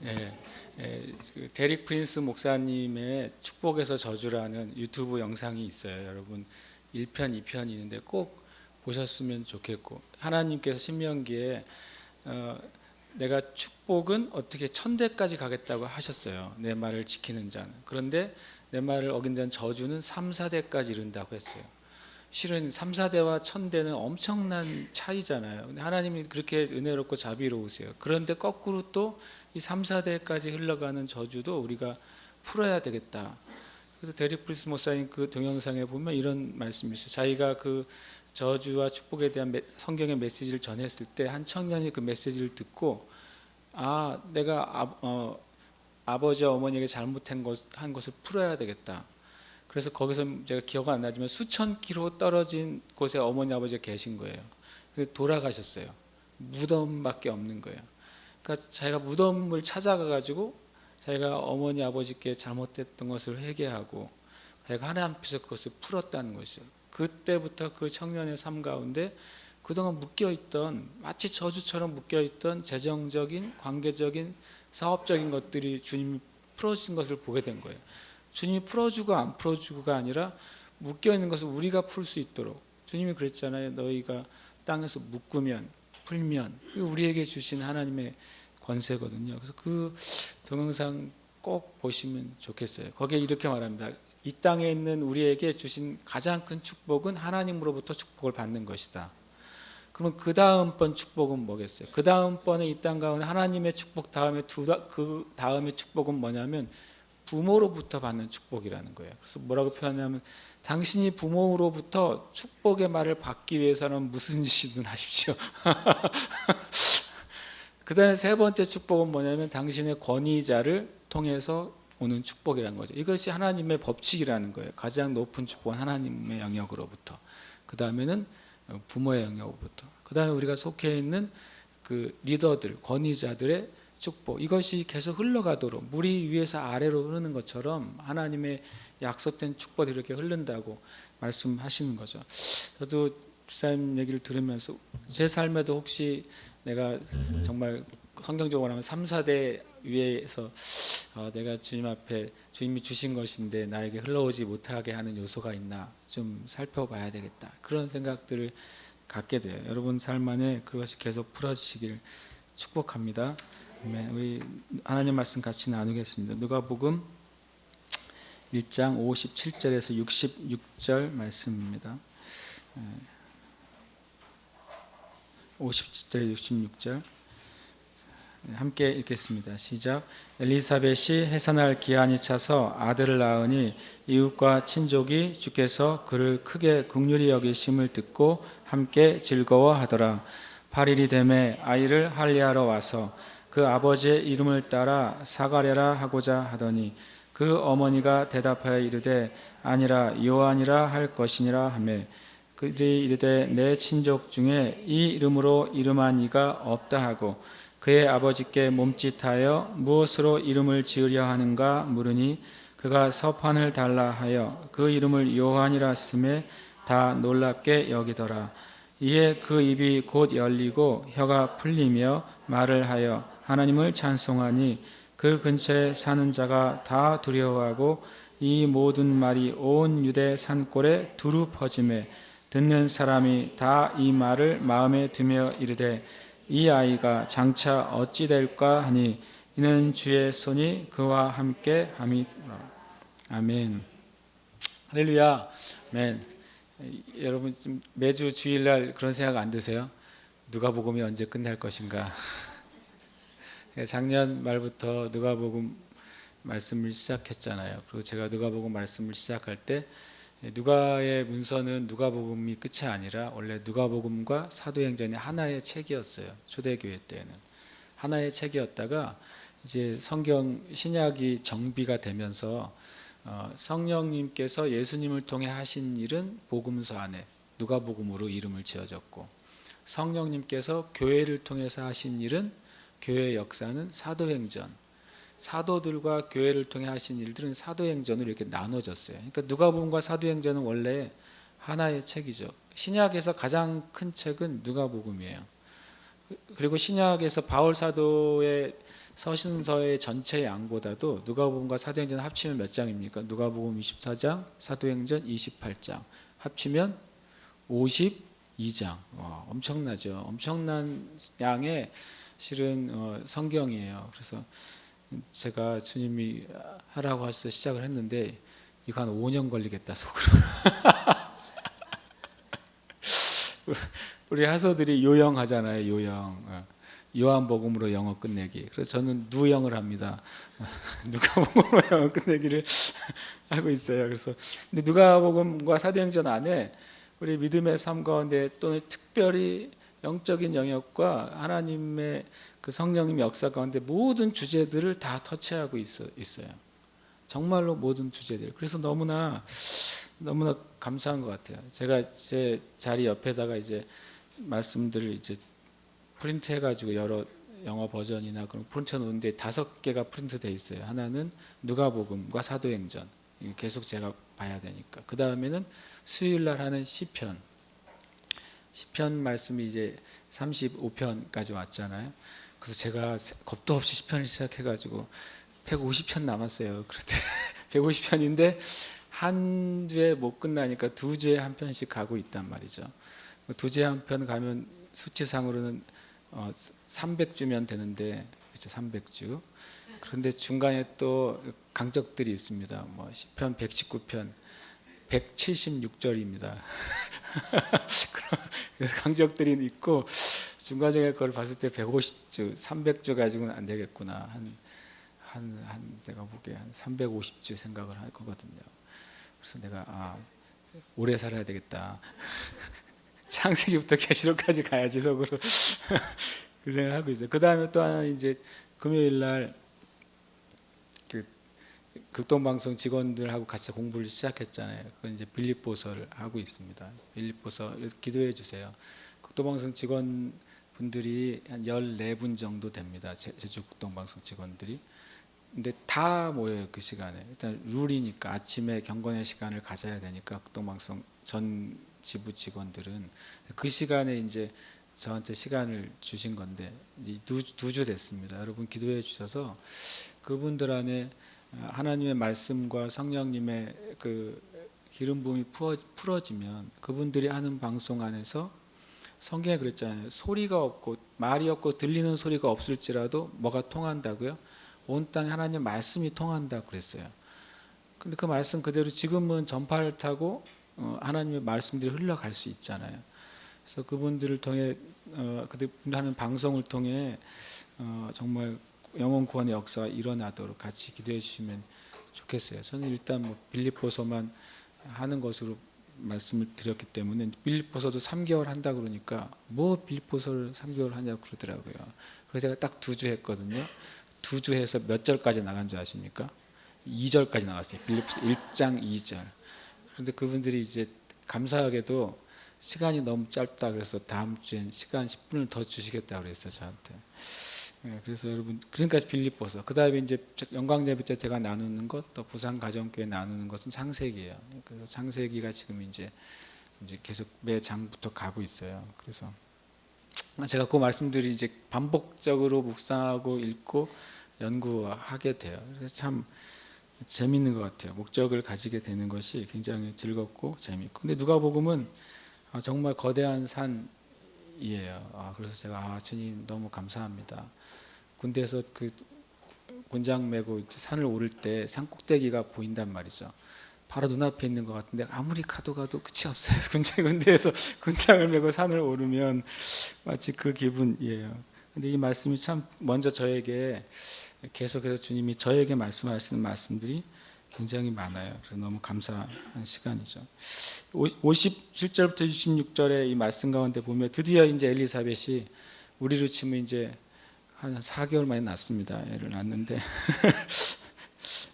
예, 그 데릭 프린스 목사님의 축복에서 저주라는 유튜브 영상이 있어요. 여러분 1편, 2편이 있는데 꼭 보셨으면 좋겠고, 하나님께서 신명기에 내가 축복은 어떻게 천대까지 가겠다고 하셨어요. 내 말을 지키는 자는. 그런데 내 말을 어긴 자는 저주는 3, 4대까지 이른다고 했어요. 실은 3, 4대와 1000대는 엄청난 차이잖아요. 근데 하나님이 그렇게 은혜롭고 자비로우세요. 그런데 거꾸로 또 이 3, 4대까지 흘러가는 저주도 우리가 풀어야 되겠다. 그래서 데릭 프린스 목사님 그 동영상에 보면 이런 말씀이 있어요. 자기가 그 저주와 축복에 대한 성경의 메시지를 전했을 때 한 청년이 그 메시지를 듣고, 내가 아버지와 어머니에게 잘못한 한 것을 풀어야 되겠다. 그래서 거기서 제가 기억은 안 나지만 수천 킬로 떨어진 곳에 어머니 아버지가 계신 거예요. 돌아가셨어요. 무덤밖에 없는 거예요. 그러니까 자기가 무덤을 찾아가가지고 자기가 어머니 아버지께 잘못했던 것을 회개하고 자기가 하나님 앞에서 그것을 풀었다는 것이죠. 그때부터 그 청년의 삶 가운데 그동안 묶여있던, 마치 저주처럼 묶여있던 재정적인, 관계적인, 사업적인 것들이 주님이 풀어주신 것을 보게 된 거예요. 주님이 풀어주고 안 풀어주고가 아니라 묶여있는 것을 우리가 풀 수 있도록, 주님이 그랬잖아요. 너희가 땅에서 묶으면 풀면, 우리에게 주신 하나님의 권세거든요. 그래서 그 동영상 꼭 보시면 좋겠어요. 거기에 이렇게 말합니다. 이 땅에 있는 우리에게 주신 가장 큰 축복은 하나님으로부터 축복을 받는 것이다. 그러면 그 다음번 축복은 뭐겠어요? 그 다음번에 이 땅 가운데 하나님의 축복 다음에 그 다음의 축복은 뭐냐면 부모로부터 받는 축복이라는 거예요. 그래서 뭐라고 표현하냐면, 당신이 부모로부터 축복의 말을 받기 위해서는 무슨 짓이든 하십시오. 그 다음에 세 번째 축복은 뭐냐면 당신의 권위자를 통해서 오는 축복이라는 거죠. 이것이 하나님의 법칙이라는 거예요. 가장 높은 축복은 하나님의 영역으로부터, 그 다음에는 부모의 영역으로부터, 그 다음에 우리가 속해 있는 그 리더들, 권위자들의 축복, 이것이 계속 흘러가도록, 물이 위에서 아래로 흐르는 것처럼 하나님의 약속된 축복이 이렇게 흐른다고 말씀하시는 거죠. 저도 집사님 얘기를 들으면서 제 삶에도 혹시 내가 정말 성경적으로 하면 3, 4대 위에서 내가 주님 앞에 주님이 주신 것인데 나에게 흘러오지 못하게 하는 요소가 있나 좀 살펴봐야 되겠다, 그런 생각들을 갖게 돼요. 여러분 삶 안에 그것이 계속 풀어지시길 축복합니다. 우리 하나님 말씀 같이 나누겠습니다. 누가복음 1장 57절에서 66절 말씀입니다. 57절 66절 함께 읽겠습니다. 시작. 엘리사벳이 해산할 기한이 차서 아들을 낳으니 이웃과 친족이 주께서 그를 크게 긍휼히 여기심을 듣고 함께 즐거워하더라. 8일이 되매 아이를 할례하러 와서 그 아버지의 이름을 따라 사가랴라 하고자 하더니 그 어머니가 대답하여 이르되 아니라 요한이라 할 것이니라 하매 그들이 이르되 내 친족 중에 이 이름으로 이름한 이가 없다 하고 그의 아버지께 몸짓하여 무엇으로 이름을 지으려 하는가 물으니 그가 서판을 달라 하여 그 이름을 요한이라 쓰매 다 놀랍게 여기더라. 이에 그 입이 곧 열리고 혀가 풀리며 말을 하여 하나님을 찬송하니 그 근처에 사는 자가 다 두려워하고 이 모든 말이 온 유대 산골에 두루 퍼지매 듣는 사람이 다 이 말을 마음에 두며 이르되 이 아이가 장차 어찌 될까 하니 이는 주의 손이 그와 함께 함이더라. 아멘. 할렐루야. 아멘. 여러분 매주 주일날 그런 생각 안 드세요? 누가복음이 언제 끝날 것인가? 작년 말부터 누가복음 말씀을 시작했잖아요. 그리고 제가 누가복음 말씀을 시작할 때 누가의 문서는 누가복음이 끝이 아니라 원래 누가복음과 사도행전이 하나의 책이었어요. 초대교회 때는 하나의 책이었다가 이제 성경 신약이 정비가 되면서 성령님께서 예수님을 통해 하신 일은 복음서 안에 누가복음으로 이름을 지어졌고, 성령님께서 교회를 통해서 하신 일은 교회의 역사는 사도행전, 사도들과 교회를 통해 하신 일들은 사도행전으로 이렇게 나눠졌어요. 그러니까 누가복음과 사도행전은 원래 하나의 책이죠. 신약에서 가장 큰 책은 누가복음이에요. 그리고 신약에서 바울 사도의 서신서의 전체 양보다도 누가복음과 사도행전 합치면 몇 장입니까? 누가복음 24장, 사도행전 28장 합치면 52장. 엄청나죠. 엄청난 양의 실은 성경이에요. 그래서 제가 주님이 하라고 하셔서 시작을 했는데 이거 한 5년 걸리겠다 속으로. 우리 하소들이 요영하잖아요. 요영. 요한복음으로 영어 끝내기. 그래서 저는 누영을 합니다. 누가복음으로 영어 끝내기를 하고 있어요. 그래서 근데 누가복음과 사도행전 안에 우리 믿음의 삶 가운데 또는 특별히 영적인 영역과 하나님의 그 성령님의 역사 가운데 모든 주제들을 다 터치하고 있어요. 정말로 모든 주제들. 그래서 너무나 감사한 것 같아요. 제가 제 자리 옆에다가 이제 말씀들을 이제 프린트해가지고 여러 영어 버전이나 그런 프린트 놓는데 5개가 프린트돼 있어요. 하나는 누가복음과 사도행전. 계속 제가 봐야 되니까. 그 다음에는 수요일날 하는 시편 말씀이 이제 35편까지 왔잖아요. 그래서 제가 겁도 없이 시편을 시작해가지고 150편 남았어요. 그런데 150편인데 한 주에 못 끝나니까 2주에 한 편씩 가고 있단 말이죠. 2주에 한 편 가면 수치상으로는 300주면 되는데 그렇죠, 300주. 그런데 중간에 또 강적들이 있습니다. 뭐 시편 119편 176절입니다. 그래서 강적들이 있고 중간중간에 그걸 봤을 때 150주, 300주 가지고는 안 되겠구나. 내가 보기에 한 350주 생각을 할 거거든요. 그래서 내가 오래 살아야 되겠다. 창세기부터 계시록까지 가야지 속으로 그 생각하고 있어요. 그 다음에 또 하나 이제 금요일 날 그 극동방송 직원들하고 같이 공부를 시작했잖아요. 그건 이제 빌립보서를 하고 있습니다. 빌립보서 기도해 주세요. 극동방송 직원분들이 한 14분 정도 됩니다. 제주 극동방송 직원들이. 근데 다 모여요 그 시간에. 일단 룰이니까 아침에 경건의 시간을 가져야 되니까 극동방송 전 지부 직원들은 그 시간에 이제 저한테 시간을 주신 건데 이제 2주 됐습니다. 여러분 기도해 주셔서 그분들 안에 하나님의 말씀과 성령님의 그 기름 부음이 풀어지면 그분들이 하는 방송 안에서 성경에 그랬잖아요. 소리가 없고 말이 없고 들리는 소리가 없을지라도 뭐가 통한다고요? 온 땅에 하나님의 말씀이 통한다고 그랬어요. 근데 그 말씀 그대로 지금은 전파를 타고 하나님의 말씀들이 흘러갈 수 있잖아요. 그래서 그분들을 통해 그들 하는 방송을 통해 정말 영혼 구원의 역사가 일어나도록 같이 기도해 주시면 좋겠어요. 저는 일단 뭐 빌립보서만 하는 것으로 말씀을 드렸기 때문에 빌립보서도 3개월 한다 그러니까 뭐 빌립보서를 3개월 하냐고 그러더라고요. 그래서 제가 딱 2주 했거든요. 2주 해서 몇 절까지 나간 줄 아십니까? 2절까지 나왔어요. 빌립보서 1장 2절. 그런데 그분들이 이제 감사하게도 시간이 너무 짧다 그래서 다음 주엔 시간 10분을 더 주시겠다 그랬어요 저한테. 그래서 여러분 그러니까 빌립보서 그 다음에 이제 영광예배 때 제가 나누는 것 또 부산 가정교회 나누는 것은 창세기예요. 그래서 창세기가 지금 이제 계속 매 장부터 가고 있어요. 그래서 제가 그 말씀들이 이제 반복적으로 묵상하고 읽고 연구하게 돼요. 그래서 참 재밌는 것 같아요. 목적을 가지게 되는 것이 굉장히 즐겁고 재밌고. 근데 누가복음은 정말 거대한 산이에요. 그래서 제가 주님 너무 감사합니다. 군대에서 그 군장 메고 산을 오를 때 산 꼭대기가 보인단 말이죠. 바로 눈앞에 있는 것 같은데 아무리 가도 끝이 없어요. 군대에서 군장을 메고 산을 오르면 마치 그 기분이에요. 근데 이 말씀이 참 먼저 저에게 계속해서 주님이 저에게 말씀하시는 말씀들이 굉장히 많아요. 그래서 너무 감사한 시간이죠. 57절부터 66절의 이 말씀 가운데 보면 드디어 이제 엘리사벳이 우리로 치면 이제 한 4개월 만에 낳습니다. 애를 낳는데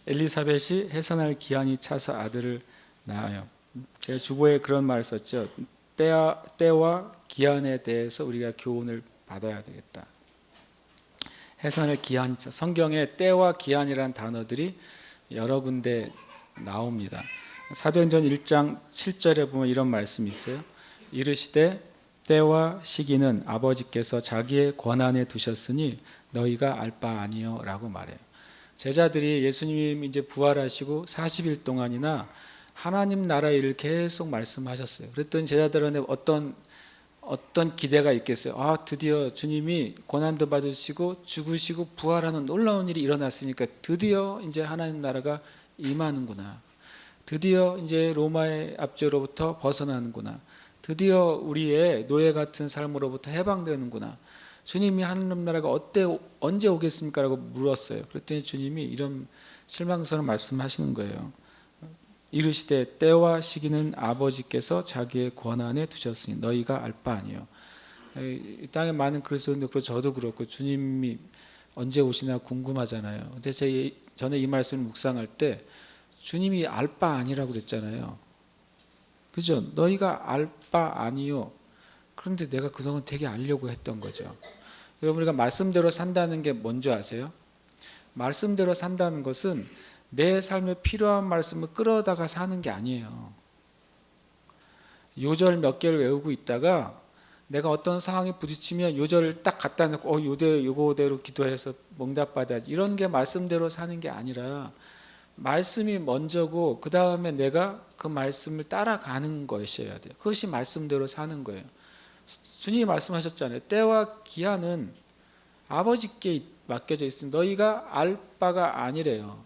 엘리사벳이 해산할 기한이 차서 아들을 낳아요. 제가 주보에 그런 말을 썼죠. 때와 기한에 대해서 우리가 교훈을 받아야 되겠다. 해산할 기한, 성경에 때와 기한이라는 단어들이 여러 군데 나옵니다. 사도행전 1장 7절에 보면 이런 말씀이 있어요. 이르시되 때와 시기는 아버지께서 자기의 권한에 두셨으니 너희가 알 바 아니요 라고 말해요. 제자들이 예수님이 이제 부활하시고 40일 동안이나 하나님 나라의 일을 계속 말씀하셨어요. 그랬더니 제자들은 어떤 기대가 있겠어요. 아, 드디어 주님이 고난도 받으시고 죽으시고 부활하는 놀라운 일이 일어났으니까 드디어 이제 하나님 나라가 임하는구나. 드디어 이제 로마의 압제로부터 벗어나는구나. 드디어 우리의 노예 같은 삶으로부터 해방되는구나. 주님이 하나님 나라가 언제 오겠습니까? 라고 물었어요. 그랬더니 주님이 이런 실망스러운 말씀하시는 거예요. 이르시되 때와 시기는 아버지께서 자기의 권한에 두셨으니 너희가 알 바 아니요. 이 땅에 많은 그리스도인들, 그리고 저도 그렇고 주님이 언제 오시나 궁금하잖아요. 근데 전에 이 말씀을 묵상할 때 주님이 알 바 아니라고 그랬잖아요. 그죠? 너희가 알 바 아니요. 그런데 내가 그동안 되게 알려고 했던 거죠. 여러분, 우리가 말씀대로 산다는 게 뭔지 아세요? 말씀대로 산다는 것은 내 삶에 필요한 말씀을 끌어다가 사는 게 아니에요. 요절 몇 개를 외우고 있다가 내가 어떤 상황에 부딪히면 요절을 딱 갖다 놓고 요거대로 기도해서 응답받아야지, 이런 게 말씀대로 사는 게 아니라 말씀이 먼저고 그 다음에 내가 그 말씀을 따라가는 것이어야 돼요. 그것이 말씀대로 사는 거예요. 주님이 말씀하셨잖아요. 때와 기한은 아버지께 맡겨져 있으니 너희가 알 바가 아니래요.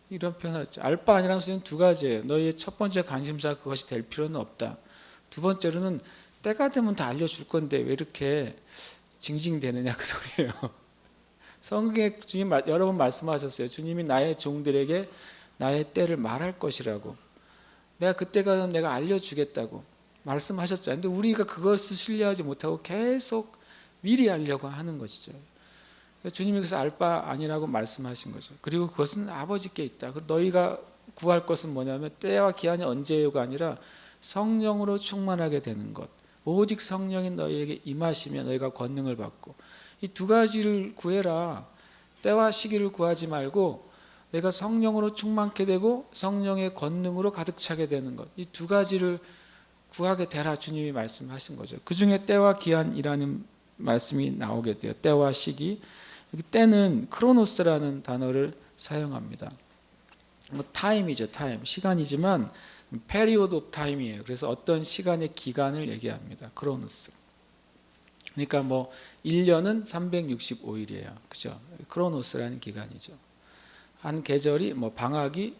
이런 표현을 했죠. 알 바 아니라는 소리는 두 가지예요. 너희의 첫 번째 관심사가 그것이 될 필요는 없다. 두 번째로는 때가 되면 다 알려줄 건데 왜 이렇게 징징대느냐, 그 소리예요. 성경에 주님 여러 번 말씀하셨어요. 주님이 나의 종들에게 나의 때를 말할 것이라고. 내가 그때가 되면 내가 알려주겠다고 말씀하셨잖아요. 근데 우리가 그것을 신뢰하지 못하고 계속 미리 알려고 하는 것이죠. 주님이 그래서 알 바 아니라고 말씀하신 거죠. 그리고 그것은 아버지께 있다. 너희가 구할 것은 뭐냐면 때와 기한이 언제요가 아니라 성령으로 충만하게 되는 것. 오직 성령이 너희에게 임하시면 너희가 권능을 받고, 이 두 가지를 구해라. 때와 시기를 구하지 말고 내가 성령으로 충만케 되고 성령의 권능으로 가득 차게 되는 것, 이 두 가지를 구하게 되라 주님이 말씀하신 거죠. 그 중에 때와 기한이라는 말씀이 나오게 돼요. 때와 시기. 여기 때는 크로노스라는 단어를 사용합니다. 타임이죠, 타임. 시간이지만 period of time이에요. 그래서 어떤 시간의 기간을 얘기합니다. 크로노스. 그러니까 1년은 365일이에요. 그죠? 크로노스라는 기간이죠. 한 계절이 방학이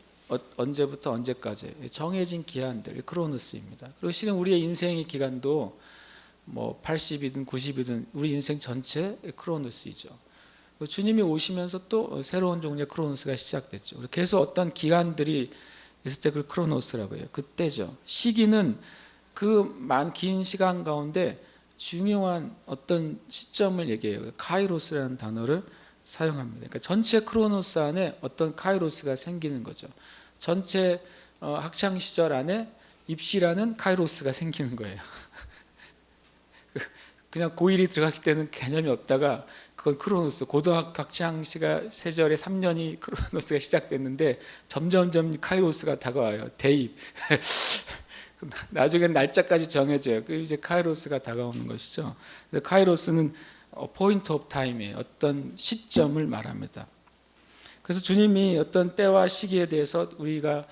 언제부터 언제까지 정해진 기한들, 크로노스입니다. 그리고 실은 우리의 인생의 기간도 80이든 90이든 우리 인생 전체 크로노스이죠. 주님이 오시면서 또 새로운 종류의 크로노스가 시작됐죠. 계속 어떤 기간들이 있을 때 그걸 크로노스라고 해요. 그때죠. 시기는 그 긴 시간 가운데 중요한 어떤 시점을 얘기해요. 카이로스라는 단어를 사용합니다. 그러니까 전체 크로노스 안에 어떤 카이로스가 생기는 거죠. 전체 학창 시절 안에 입시라는 카이로스가 생기는 거예요. 그냥 고1이 들어갔을 때는 개념이 없다가 그건 크로노스, 고등학교 학창 시절에 3년이 크로노스가 시작됐는데 점점점 카이로스가 다가와요. 대입. 나중엔 날짜까지 정해져요. 그 이제 카이로스가 다가오는 것이죠. 카이로스는 포인트 오브 타임이에요. 어떤 시점을 말합니다. 그래서 주님이 어떤 때와 시기에 대해서 우리가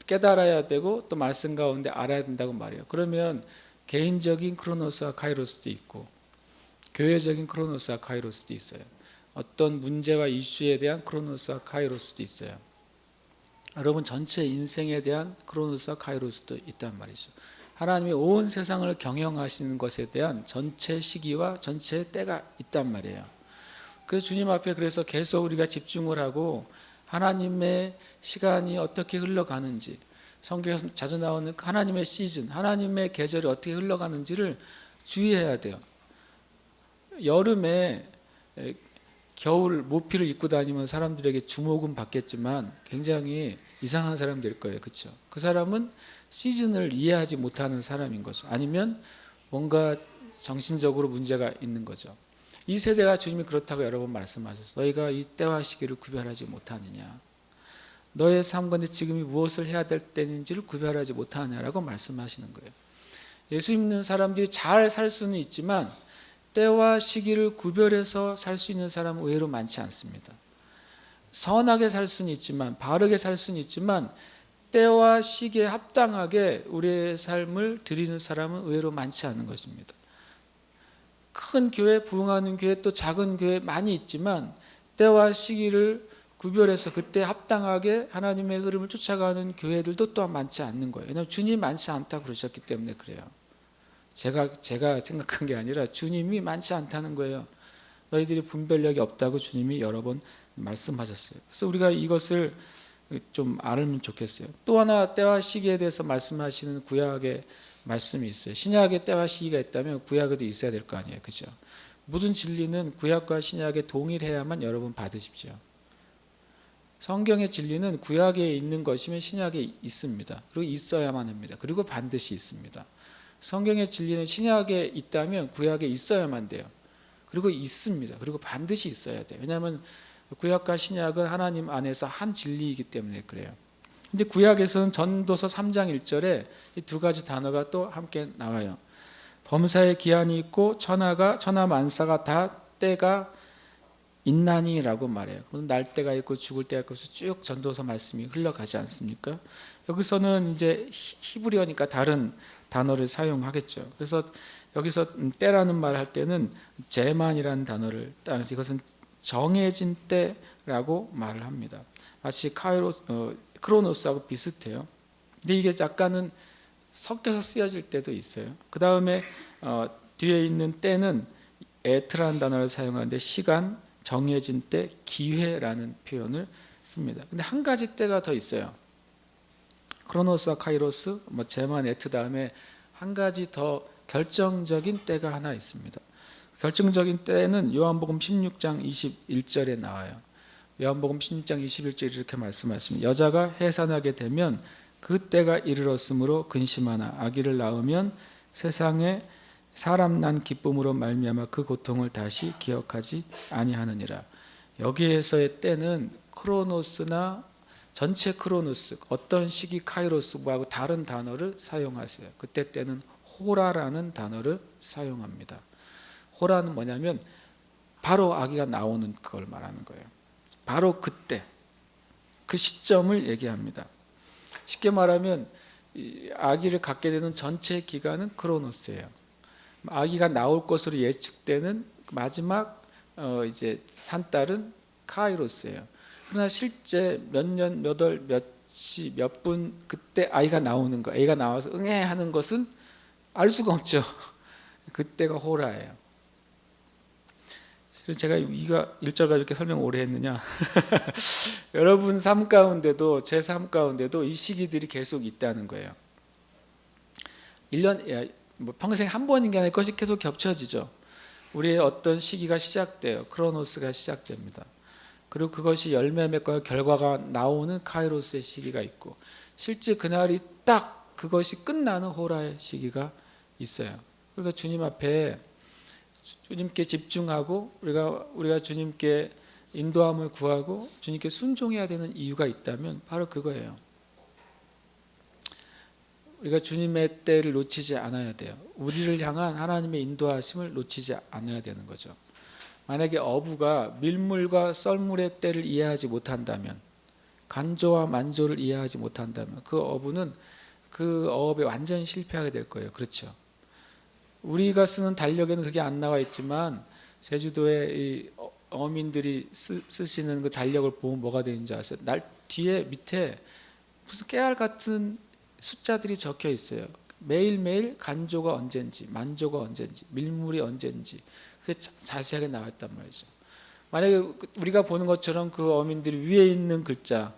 깨달아야 되고 또 말씀 가운데 알아야 된다고 말해요. 그러면 개인적인 크로노스와 카이로스도 있고 교회적인 크로노스와 카이로스도 있어요. 어떤 문제와 이슈에 대한 크로노스와 카이로스도 있어요. 여러분 전체 인생에 대한 크로노스와 카이로스도 있단 말이죠. 하나님이 온 세상을 경영하시는 것에 대한 전체 시기와 전체 때가 있단 말이에요. 그래서 주님 앞에 그래서 계속 우리가 집중을 하고 하나님의 시간이 어떻게 흘러가는지, 성경에서 자주 나오는 하나님의 시즌, 하나님의 계절이 어떻게 흘러가는지를 주의해야 돼요. 여름에 겨울 모피를 입고 다니면 사람들에게 주목은 받겠지만 굉장히 이상한 사람이 될 거예요. 그렇죠? 그 사람은 시즌을 이해하지 못하는 사람인 거죠. 아니면 뭔가 정신적으로 문제가 있는 거죠. 이 세대가 주님이 그렇다고 여러 번 말씀하셨어요. 너희가 이 때와 시기를 구별하지 못하느냐, 너의 삶 가운데 지금이 무엇을 해야 될 때인지를 구별하지 못하느냐라고 말씀하시는 거예요. 예수 믿는 사람들이 잘 살 수는 있지만 때와 시기를 구별해서 살 수 있는 사람은 의외로 많지 않습니다. 선하게 살 수는 있지만, 바르게 살 수는 있지만 때와 시기에 합당하게 우리의 삶을 드리는 사람은 의외로 많지 않은 것입니다. 큰 교회, 부흥하는 교회, 또 작은 교회 많이 있지만 때와 시기를 구별해서 그때 합당하게 하나님의 흐름을 쫓아가는 교회들도 또한 많지 않는 거예요. 왜냐하면 주님이 많지 않다 그러셨기 때문에 그래요. 제가 생각한 게 아니라 주님이 많지 않다는 거예요. 너희들이 분별력이 없다고 주님이 여러 번 말씀하셨어요. 그래서 우리가 이것을 좀 알면 좋겠어요. 또 하나 때와 시기에 대해서 말씀하시는 구약의 말씀이 있어요. 신약의 때와 시기가 있다면 구약에도 있어야 될 거 아니에요. 그죠? 모든 진리는 구약과 신약에 동일해야만 여러분 받으십시오. 성경의 진리는 구약에 있는 것이면 신약에 있습니다. 그리고 있어야만 합니다. 그리고 반드시 있습니다. 성경의 진리는 신약에 있다면 구약에 있어야만 돼요. 그리고 있습니다. 그리고 반드시 있어야 돼요. 왜냐하면 구약과 신약은 하나님 안에서 한 진리이기 때문에 그래요. 근데 구약에서는 전도서 3장 1절에 이 두 가지 단어가 또 함께 나와요. 범사의 기한이 있고 천하 만사가 다 때가 있나니라고 말해요. 날 때가 있고 죽을 때가 있고 쭉 전도서 말씀이 흘러가지 않습니까? 여기서는 이제 히브리어니까 다른 단어를 사용하겠죠. 그래서 여기서 때라는 말을 할 때는 제만이라는 단어를 따라서 이것은 정해진 때라고 말을 합니다. 마치 크로노스하고 비슷해요. 근데 이게 약간은 섞여서 쓰여질 때도 있어요. 그 다음에 뒤에 있는 때는 에트라는 단어를 사용하는데 시간, 정해진 때, 기회라는 표현을 씁니다. 근데 한 가지 때가 더 있어요. 크로노스와 카이로스, 제만, 에트 다음에 한 가지 더 결정적인 때가 하나 있습니다. 결정적인 때는 요한복음 16장 21절에 나와요. 요한복음 16장 21절에 이렇게 말씀하십니다. 여자가 해산하게 되면 그 때가 이르렀으므로 근심하나 아기를 낳으면 세상에 사람 난 기쁨으로 말미암아 그 고통을 다시 기억하지 아니하느니라. 여기에서의 때는 크로노스나 전체 크로노스, 어떤 시기 카이로스하고 다른 단어를 사용하세요. 그때 때는 호라라는 단어를 사용합니다. 호라는 뭐냐면 바로 아기가 나오는 그걸 말하는 거예요. 바로 그때, 그 시점을 얘기합니다. 쉽게 말하면 아기를 갖게 되는 전체 기간은 크로노스예요. 아기가 나올 것으로 예측되는 마지막 이제 산딸은 카이로스예요. 그러나 실제 몇 년, 몇 월, 몇 시, 몇 분 그때 아이가 나오는 거, 아이가 나와서 응애하는 것은 알 수가 없죠. 그때가 호라예요. 제가 이거 일절가 이렇게 설명 오래 했느냐? 여러분 삶 가운데도 제 삶 가운데도 이 시기들이 계속 있다는 거예요. 1년 평생 한 번인 게 아니라 그것이 계속 겹쳐지죠. 우리의 어떤 시기가 시작돼요. 크로노스가 시작됩니다. 그리고 그것이 열매 맺고 결과가 나오는 카이로스의 시기가 있고 실제 그날이 딱 그것이 끝나는 호라의 시기가 있어요. 그러니까 주님 앞에 주님께 집중하고 우리가 주님께 인도함을 구하고 주님께 순종해야 되는 이유가 있다면 바로 그거예요. 우리가 주님의 때를 놓치지 않아야 돼요. 우리를 향한 하나님의 인도하심을 놓치지 않아야 되는 거죠. 만약에 어부가 밀물과 썰물의 때를 이해하지 못한다면, 간조와 만조를 이해하지 못한다면 그 어부는 그 어업에 완전히 실패하게 될 거예요. 그렇죠? 우리가 쓰는 달력에는 그게 안 나와 있지만 제주도의 이 어민들이 쓰시는 그 달력을 보면 뭐가 되는지 아세요? 날 뒤에 밑에 무슨 깨알 같은 숫자들이 적혀 있어요. 매일매일 간조가 언젠지, 만조가 언젠지, 밀물이 언젠지 그게 자세하게 나와 있단 말이죠. 만약에 우리가 보는 것처럼 그 어민들이 위에 있는 글자,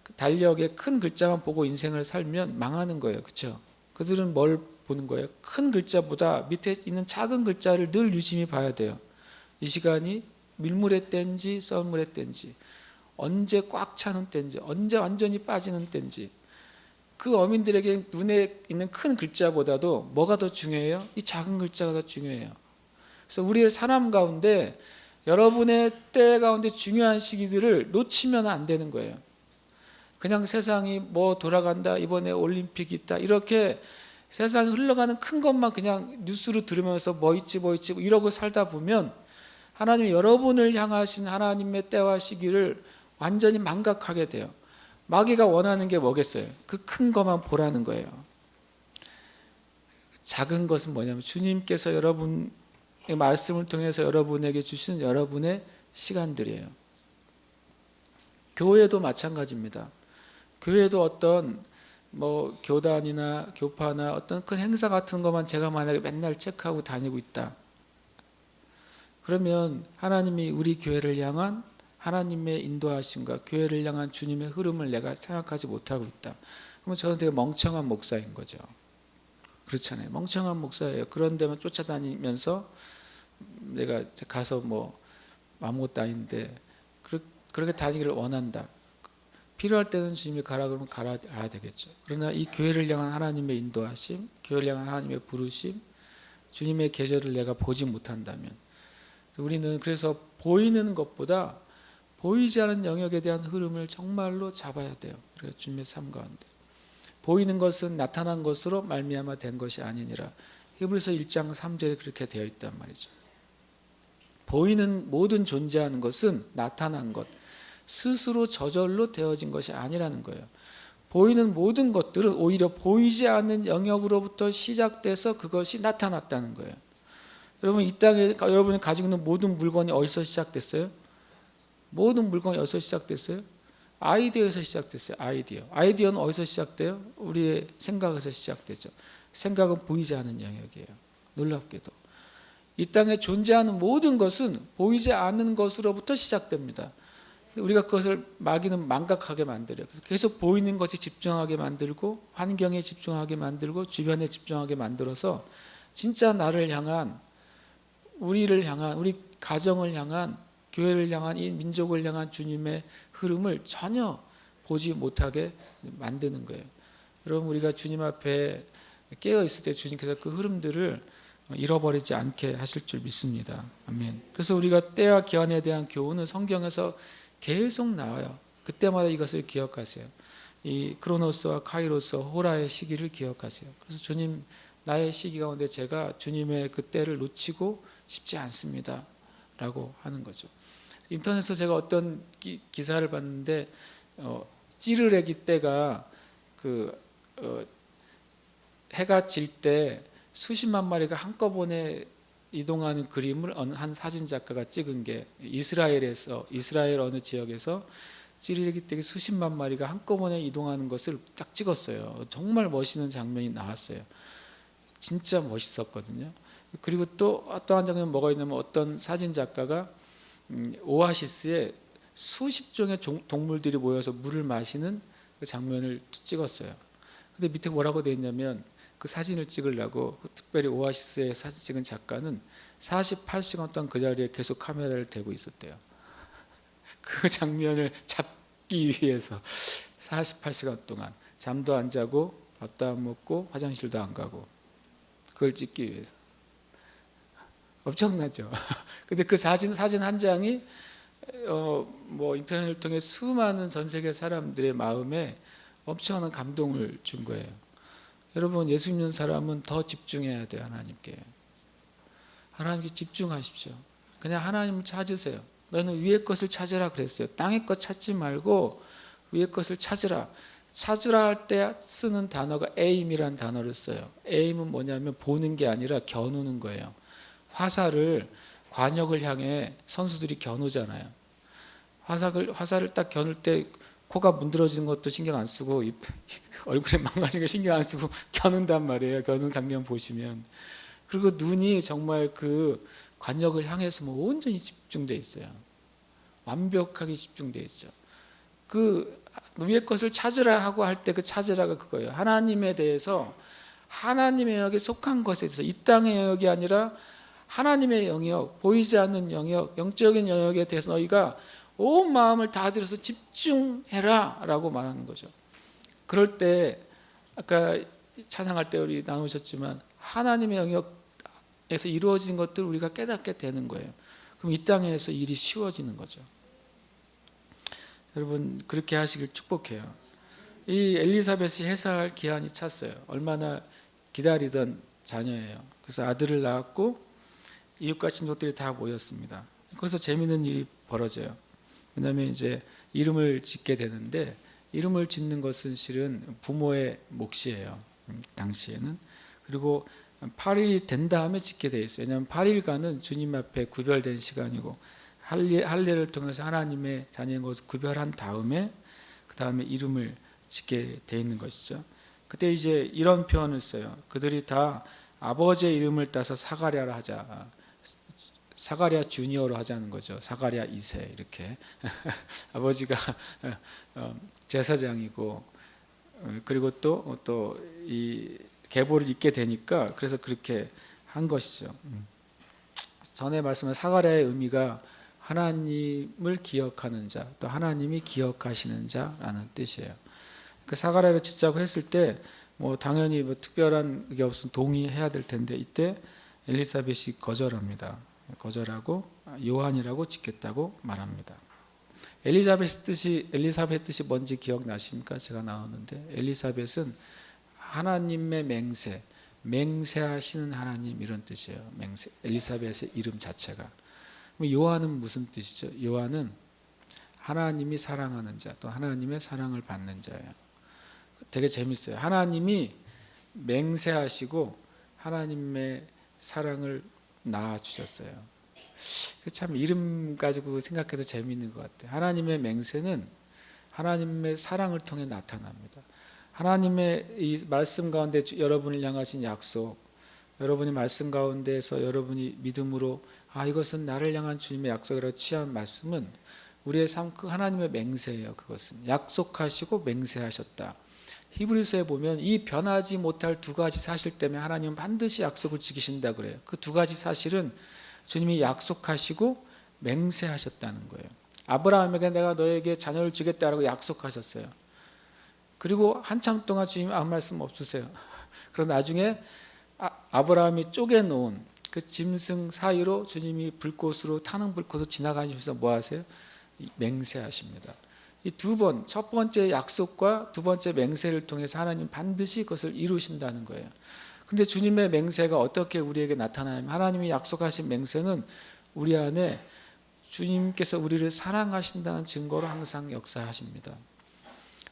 그 달력의 큰 글자만 보고 인생을 살면 망하는 거예요. 그렇죠? 그들은 뭘 보는 거예요? 큰 글자보다 밑에 있는 작은 글자를 늘 유심히 봐야 돼요. 이 시간이 밀물의 때인지 썰물의 때인지, 언제 꽉 차는 때인지, 언제 완전히 빠지는 때인지. 그 어민들에게 눈에 있는 큰 글자보다도 뭐가 더 중요해요? 이 작은 글자가 더 중요해요. 그래서 우리의 삶 가운데 여러분의 때 가운데 중요한 시기들을 놓치면 안 되는 거예요. 그냥 세상이 뭐 돌아간다, 이번에 올림픽이 있다, 이렇게 세상에 흘러가는 큰 것만 그냥 뉴스로 들으면서 뭐 있지 이러고 살다 보면 하나님이 여러분을 향하신 하나님의 때와 시기를 완전히 망각하게 돼요. 마귀가 원하는 게 뭐겠어요? 그 큰 것만 보라는 거예요. 작은 것은 뭐냐면 주님께서 여러분의 말씀을 통해서 여러분에게 주신 여러분의 시간들이에요. 교회도 마찬가지입니다. 교회도 어떤 뭐 교단이나 교파나 어떤 큰 행사 같은 것만 제가 만약에 맨날 체크하고 다니고 있다. 그러면 하나님이 우리 교회를 향한 하나님의 인도하심과 교회를 향한 주님의 흐름을 내가 생각하지 못하고 있다. 그러면 저는 되게 멍청한 목사인 거죠. 그렇잖아요. 멍청한 목사예요. 그런 데만 쫓아다니면서 내가 가서 뭐 아무것도 아닌데 그렇게 다니기를 원한다. 필요할 때는 주님이 가라 그러면 가야 되겠죠. 그러나 이 교회를 향한 하나님의 인도하심, 교회를 향한 하나님의 부르심, 주님의 계절을 내가 보지 못한다면 우리는 그래서 보이는 것보다 보이지 않은 영역에 대한 흐름을 정말로 잡아야 돼요. 그래서 주님의 삶 가운데 보이는 것은 나타난 것으로 말미암아 된 것이 아니니라. 히브리서 1장 3절에 그렇게 되어 있단 말이죠. 보이는 모든 존재하는 것은 나타난 것, 스스로 저절로 되어진 것이 아니라는 거예요. 보이는 모든 것들은 오히려 보이지 않는 영역으로부터 시작돼서 그것이 나타났다는 거예요. 여러분 이 땅에 여러분이 가지고 있는 모든 물건이 어디서 시작됐어요? 모든 물건이 어디서 시작됐어요? 아이디어에서 시작됐어요. 아이디어는 어디서 시작돼요? 우리의 생각에서 시작되죠. 생각은 보이지 않는 영역이에요. 놀랍게도 이 땅에 존재하는 모든 것은 보이지 않는 것으로부터 시작됩니다. 우리가 그것을 마귀는 망각하게 만들어요. 그래서 계속 보이는 것에 집중하게 만들고 환경에 집중하게 만들고 주변에 집중하게 만들어서 진짜 나를 향한 우리를 향한 우리 가정을 향한 교회를 향한 이 민족을 향한 주님의 흐름을 전혀 보지 못하게 만드는 거예요. 여러분 우리가 주님 앞에 깨어 있을 때 주님께서 그 흐름들을 잃어버리지 않게 하실 줄 믿습니다. 아멘. 그래서 우리가 때와 기한에 대한 교훈은 성경에서 계속 나와요. 그때마다 이것을 기억하세요. 이 크로노스와 카이로스 호라의 시기를 기억하세요. 그래서 주님 나의 시기 가운데 제가 주님의 그 때를 놓치고 싶지 않습니다 라고 하는 거죠. 인터넷에서 제가 어떤 기사를 봤는데 찌르레기 때가 해가 질 때 수십만 마리가 한꺼번에 이동하는 그림을 한 사진 작가가 찍은 게 이스라엘 어느 지역에서 찌르레기 떼기 수십만 마리가 한꺼번에 이동하는 것을 딱 찍었어요. 정말 멋있는 장면이 나왔어요. 진짜 멋있었거든요. 그리고 또 한 장면 뭐가 있냐면 어떤 사진 작가가 오아시스에 수십 종의 동물들이 모여서 물을 마시는 그 장면을 찍었어요. 근데 밑에 뭐라고 되어 있냐면 그 사진을 찍으려고 특별히 오아시스에 사진 찍은 작가는 48시간 동안 그 자리에 계속 카메라를 대고 있었대요. 그 장면을 잡기 위해서 48시간 동안 잠도 안 자고 밥도 안 먹고 화장실도 안 가고 그걸 찍기 위해서. 엄청나죠. 근데 그 사진 한 장이 뭐 인터넷을 통해 수많은 전 세계 사람들의 마음에 엄청난 감동을 준 거예요. 여러분 예수 믿는 사람은 더 집중해야 돼요. 하나님께 집중하십시오. 그냥 하나님을 찾으세요. 너는 위의 것을 찾으라 그랬어요. 땅의 것 찾지 말고 위의 것을 찾으라. 찾으라 할 때 쓰는 단어가 aim이라는 단어를 써요. aim은 뭐냐면 보는 게 아니라 겨누는 거예요. 화살을 관역을 향해 선수들이 겨누잖아요. 화살을 딱 겨눌 때 코가 문드러지는 것도 신경 안 쓰고 얼굴에 망가진 거 신경 안 쓰고 겨눈단 말이에요. 겨눈 장면 보시면. 그리고 눈이 정말 그 관역을 향해서 온전히 집중되어 있어요. 완벽하게 집중되어 있죠. 그 위의 것을 찾으라 하고 할 때 그 찾으라가 그거예요. 하나님에 대해서 하나님의 영역에 속한 것에 대해서 이 땅의 영역이 아니라 하나님의 영역, 보이지 않는 영역, 영적인 영역에 대해서 너희가 온 마음을 다 들여서 집중해라 라고 말하는 거죠. 그럴 때 아까 찬양할 때 우리 나누셨지만 하나님의 영역에서 이루어진 것들을 우리가 깨닫게 되는 거예요. 그럼 이 땅에서 일이 쉬워지는 거죠. 여러분 그렇게 하시길 축복해요. 이 엘리사벳이 해사할 기한이 찼어요. 얼마나 기다리던 자녀예요. 그래서 아들을 낳았고 이웃과 친족들이 다 모였습니다. 거기서 재미있는 일이 벌어져요. 왜냐하면 이제 이름을 짓게 되는데 이름을 짓는 것은 실은 부모의 몫이에요. 당시에는. 그리고 8일이 된 다음에 짓게 돼 있어요. 왜냐하면 8일간은 주님 앞에 구별된 시간이고 할례를 통해서 하나님의 자녀인 것을 구별한 다음에 그 다음에 이름을 짓게 돼 있는 것이죠. 그때 이제 이런 표현을 써요. 그들이 다 아버지의 이름을 따서 사가랴라 하자. 사가랴 주니어로 하자는 거죠. 사가랴 2세 이렇게. 아버지가 제사장이고 그리고 또 이 계보를 잇게 되니까 그래서 그렇게 한 것이죠. 전에 말씀한 사가랴의 의미가 하나님을 기억하는 자, 또 하나님이 기억하시는 자라는 뜻이에요. 그 사가랴를 짓자고 했을 때 뭐 당연히 뭐 특별한 게 없으면 동의해야 될 텐데 이때 엘리사벳이 거절하고 요한이라고 짓겠다고 말합니다. 엘리사벳 뜻이 뭔지 기억나십니까? 제가 나왔는데 엘리사벳은 하나님의 맹세하시는 하나님 이런 뜻이에요. 엘리사벳의 이름 자체가. 요한은 무슨 뜻이죠? 요한은 하나님이 사랑하는 자, 또 하나님의 사랑을 받는 자예요. 되게 재밌어요. 하나님이 맹세하시고 하나님의 사랑을 낳아주셨어요. 참 이름 가지고 생각해서 재미있는 것 같아요. 하나님의 맹세는 하나님의 사랑을 통해 나타납니다. 하나님의 이 말씀 가운데 여러분을 향하신 약속, 여러분이 말씀 가운데에서 여러분이 믿음으로 이것은 나를 향한 주님의 약속이라고 취한 말씀은 우리의 삶 그 하나님의 맹세예요. 그것은 약속하시고 맹세하셨다. 히브리서에 보면 이 변하지 못할 두 가지 사실 때문에 하나님은 반드시 약속을 지키신다 그래요. 그 두 가지 사실은 주님이 약속하시고 맹세하셨다는 거예요. 아브라함에게 내가 너에게 자녀를 주겠다라고 약속하셨어요. 그리고 한참 동안 주님 아무 말씀 없으세요. 그러나 나중에 아브라함이 쪼개놓은 그 짐승 사이로 주님이 불꽃으로 타는 불꽃으로 지나가시면서 뭐 하세요? 맹세하십니다. 이 두 번, 첫 번째 약속과 두 번째 맹세를 통해서 하나님 반드시 그것을 이루신다는 거예요. 그런데 주님의 맹세가 어떻게 우리에게 나타나냐면 하나님이 약속하신 맹세는 우리 안에 주님께서 우리를 사랑하신다는 증거로 항상 역사하십니다.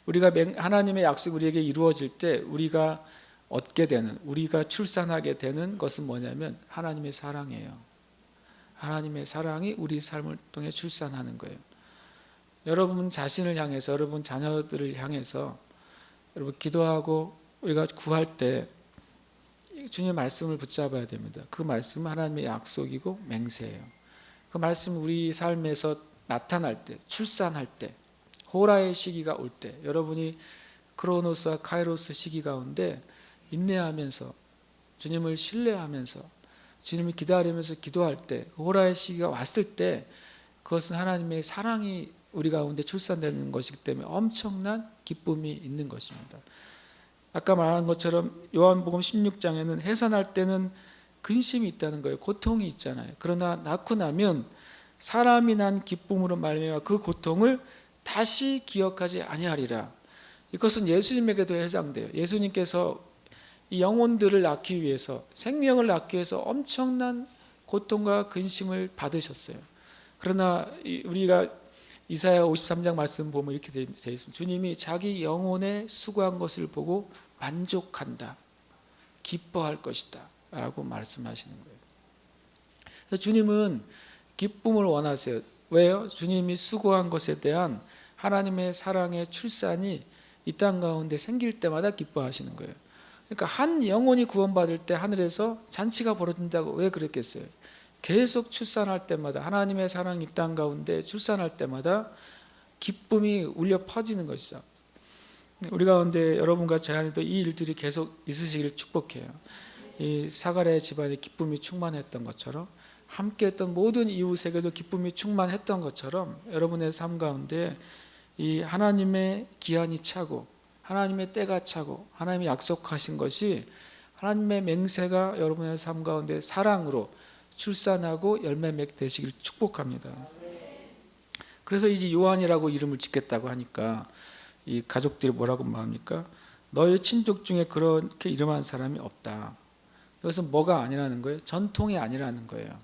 우리가 하나님의 약속이 우리에게 이루어질 때 우리가 얻게 되는, 우리가 출산하게 되는 것은 뭐냐면 하나님의 사랑이에요. 하나님의 사랑이 우리 삶을 통해 출산하는 거예요. 여러분 자신을 향해서, 여러분 자녀들을 향해서 여러분 기도하고 우리가 구할 때 주님의 말씀을 붙잡아야 됩니다. 그 말씀은 하나님의 약속이고 맹세예요. 그 말씀 우리 삶에서 나타날 때, 출산할 때, 호라의 시기가 올 때, 여러분이 크로노스와 카이로스 시기 가운데 인내하면서 주님을 신뢰하면서 주님을 기다리면서 기도할 때, 호라의 시기가 왔을 때 그것은 하나님의 사랑이 우리 가운데 출산되는 것이기 때문에 엄청난 기쁨이 있는 것입니다. 아까 말한 것처럼 요한복음 16장에는 해산할 때는 근심이 있다는 거예요. 고통이 있잖아요. 그러나 낳고 나면 사람이 난 기쁨으로 말미암아 그 고통을 다시 기억하지 아니하리라. 이것은 예수님에게도 해당돼요. 예수님께서 이 영혼들을 낳기 위해서, 생명을 낳기 위해서 엄청난 고통과 근심을 받으셨어요. 그러나 우리가 이사야 53장 말씀 보면 이렇게 되어 있습니다. 주님이 자기 영혼에 수고한 것을 보고 만족한다, 기뻐할 것이다 라고 말씀하시는 거예요. 그래서 주님은 기쁨을 원하세요. 왜요? 주님이 수고한 것에 대한 하나님의 사랑의 출산이 이 땅 가운데 생길 때마다 기뻐하시는 거예요. 그러니까 한 영혼이 구원받을 때 하늘에서 잔치가 벌어진다고 왜 그랬겠어요? 계속 출산할 때마다 하나님의 사랑이 이 땅 가운데 출산할 때마다 기쁨이 울려 퍼지는 것이죠. 우리 가운데 여러분과 제 안에도 이 일들이 계속 있으시기를 축복해요. 이 사가랴 집안에 기쁨이 충만했던 것처럼, 함께했던 모든 이웃에게도 기쁨이 충만했던 것처럼 여러분의 삶 가운데 이 하나님의 기한이 차고 하나님의 때가 차고 하나님이 약속하신 것이 하나님의 맹세가 여러분의 삶 가운데 사랑으로 출산하고 열매 맺게 되시길 축복합니다. 그래서 이제 요한이라고 이름을 짓겠다고 하니까 이 가족들이 뭐라고 말합니까? 너희 친족 중에 그렇게 이름한 사람이 없다. 여기서 뭐가 아니라는 거예요? 전통이 아니라는 거예요.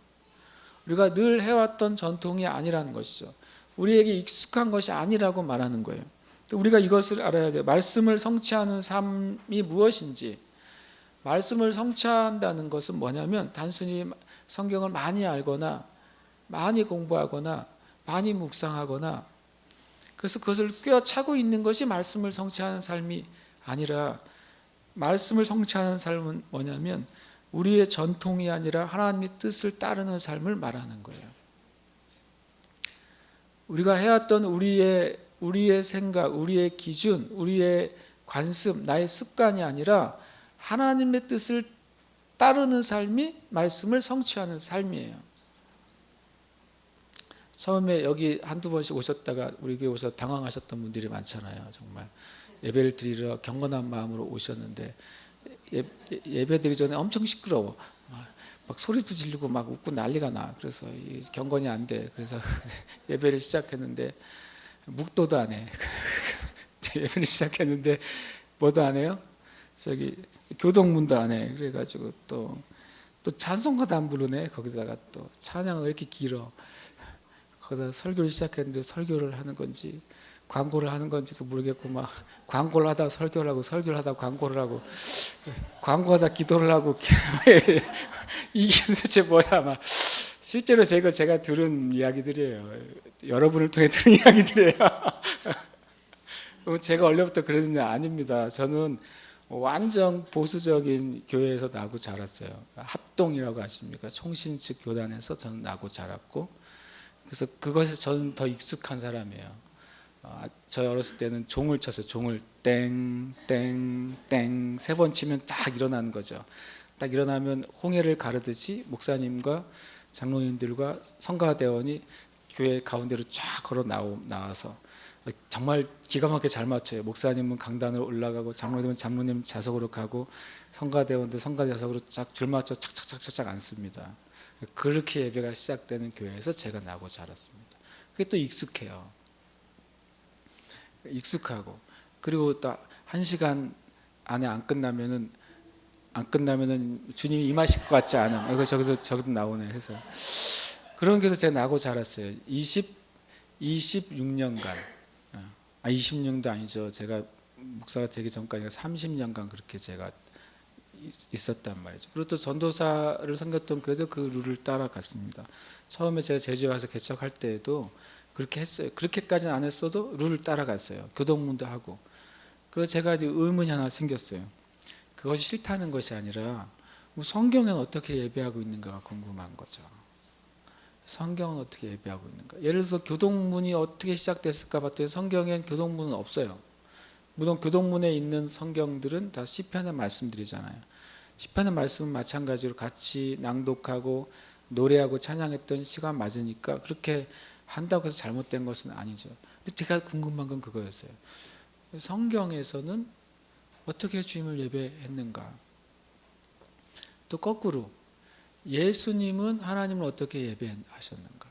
우리가 늘 해왔던 전통이 아니라는 것이죠. 우리에게 익숙한 것이 아니라고 말하는 거예요. 우리가 이것을 알아야 돼요. 말씀을 성취하는 삶이 무엇인지. 말씀을 성취한다는 것은 뭐냐면 단순히 성경을 많이 알거나 많이 공부하거나 많이 묵상하거나 그래서 그것을 꿰차고 있는 것이 말씀을 성취하는 삶이 아니라, 말씀을 성취하는 삶은 뭐냐면 우리의 전통이 아니라 하나님의 뜻을 따르는 삶을 말하는 거예요. 우리가 해왔던 우리의 생각, 우리의 기준, 우리의 관습, 나의 습관이 아니라 하나님의 뜻을 따르는 삶이 말씀을 성취하는 삶이에요. 처음에 여기 한두 번씩 오셨다가 우리 교회 오셔서 당황하셨던 분들이 많잖아요. 정말 예배를 드리러 경건한 마음으로 오셨는데 예배 드리기 전에 엄청 시끄러워. 막 소리도 지르고 막 웃고 난리가 나. 그래서 경건이 안 돼. 그래서 예배를 시작했는데 묵도도 안 해. 예배를 시작했는데 뭐도 안 해요? 저기 교동문도 안 해. 그래가지고 또 찬송가도 안 부르네. 거기다가 또 찬양은 왜 이렇게 길어. 거기다 설교를 시작했는데 설교를 하는 건지 광고를 하는 건지도 모르겠고 막 광고를 하다 설교를 하고 설교를 하다 광고를 하고 광고하다 기도를 하고 이게 도대체 뭐야. 막 실제로 제가 들은 이야기들이에요. 여러분을 통해 들은 이야기들이에요. 제가 원래부터 그러는 게 아닙니다. 저는 완전 보수적인 교회에서 나고 자랐어요. 합동이라고 아십니까? 총신측 교단에서 저는 나고 자랐고, 그래서 그것에 저는 더 익숙한 사람이에요. 저 어렸을 때는 종을 쳤어요. 종을 땡땡땡 3번 치면 딱 일어나는 거죠. 딱 일어나면 홍해를 가르듯이 목사님과 장로님들과 성가대원이 교회 가운데로 쫙 걸어 나와서 정말 기가 막히게 잘 맞춰요. 목사님은 강단으로 올라가고 장로님은 장로님 좌석으로 가고 성가대원도 성가 좌석으로 쫙 줄 맞춰 착착착착 앉습니다. 그렇게 예배가 시작되는 교회에서 제가 나고 자랐습니다. 그게 또 익숙해요. 익숙하고, 그리고 딱 1시간 안에 안 끝나면은 주님이 임하실 것 같지 않은, 저기도 나오네. 그래서 그런 게서 제가 나고 자랐어요. 26년간. 20년도 아니죠. 제가 목사가 되기 전까지 30년간 그렇게 제가 있었단 말이죠. 그리고 또 전도사를 섬겼던 교회도 그 룰을 따라갔습니다. 처음에 제가 제주에 와서 개척할 때에도 그렇게 했어요. 그렇게까지는 안 했어도 룰을 따라갔어요. 교동문도 하고. 그래서 제가 이제 의문이 하나 생겼어요. 그것이 싫다는 것이 아니라 성경은 어떻게 예배하고 있는가가 궁금한 거죠. 성경은 어떻게 예배하고 있는가. 예를 들어서 교동문이 어떻게 시작됐을까 봤더니 성경엔 교동문은 없어요. 물론 교동문에 있는 성경들은 다 시편의 말씀들이잖아요. 시편의 말씀은 마찬가지로 같이 낭독하고 노래하고 찬양했던 시간 맞으니까 그렇게 한다고 해서 잘못된 것은 아니죠. 근데 제가 궁금한 건 그거였어요. 성경에서는 어떻게 주님을 예배했는가. 또 거꾸로 예수님은 하나님을 어떻게 예배하셨는가.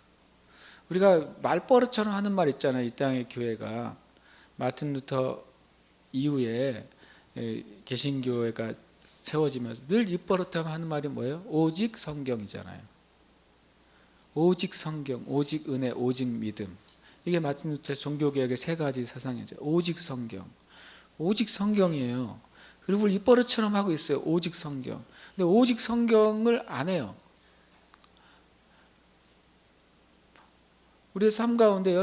우리가 말버릇처럼 하는 말 있잖아요. 이 땅의 교회가 마틴 루터 이후에 개신교회가 세워지면서 늘 입버릇하면 하는 말이 뭐예요? 오직 성경이잖아요. 오직 성경, 오직 은혜, 오직 믿음. 이게 마틴 루터의 종교개혁의 3가지 사상이죠. 오직 성경, 오직 성경이에요. 그리고 우리 입버릇처럼 하고 있어요. 오직 성경. 근데 오직 성경을 안 해요. 우리의 삶 가운데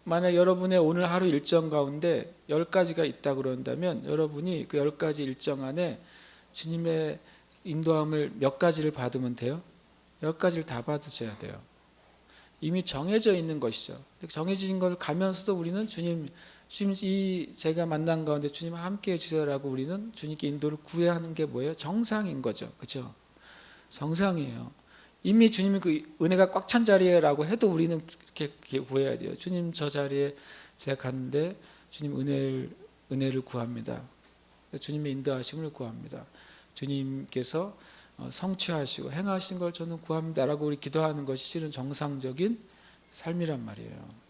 만약 여러분의 오늘 하루 일정 가운데 10가지가 있다 그런다면 여러분이 그 10가지 일정 안에 주님의 인도함을 몇 가지를 받으면 돼요? 10가지를 다 받으셔야 돼요. 이미 정해져 있는 것이죠. 정해진 걸 가면서도 우리는 주님 이 제가 만난 가운데 주님 함께 해주세요라고 우리는 주님께 인도를 구해야 하는 게 뭐예요? 정상인 거죠. 그렇죠? 정상이에요. 이미 주님이 그 은혜가 꽉 찬 자리라고 해도 우리는 그렇게 구해야 돼요. 주님 저 자리에 제가 갔는데 주님 은혜를 구합니다. 주님의 인도하심을 구합니다. 주님께서 성취하시고 행하신 걸 저는 구합니다라고 우리 기도하는 것이 실은 정상적인 삶이란 말이에요.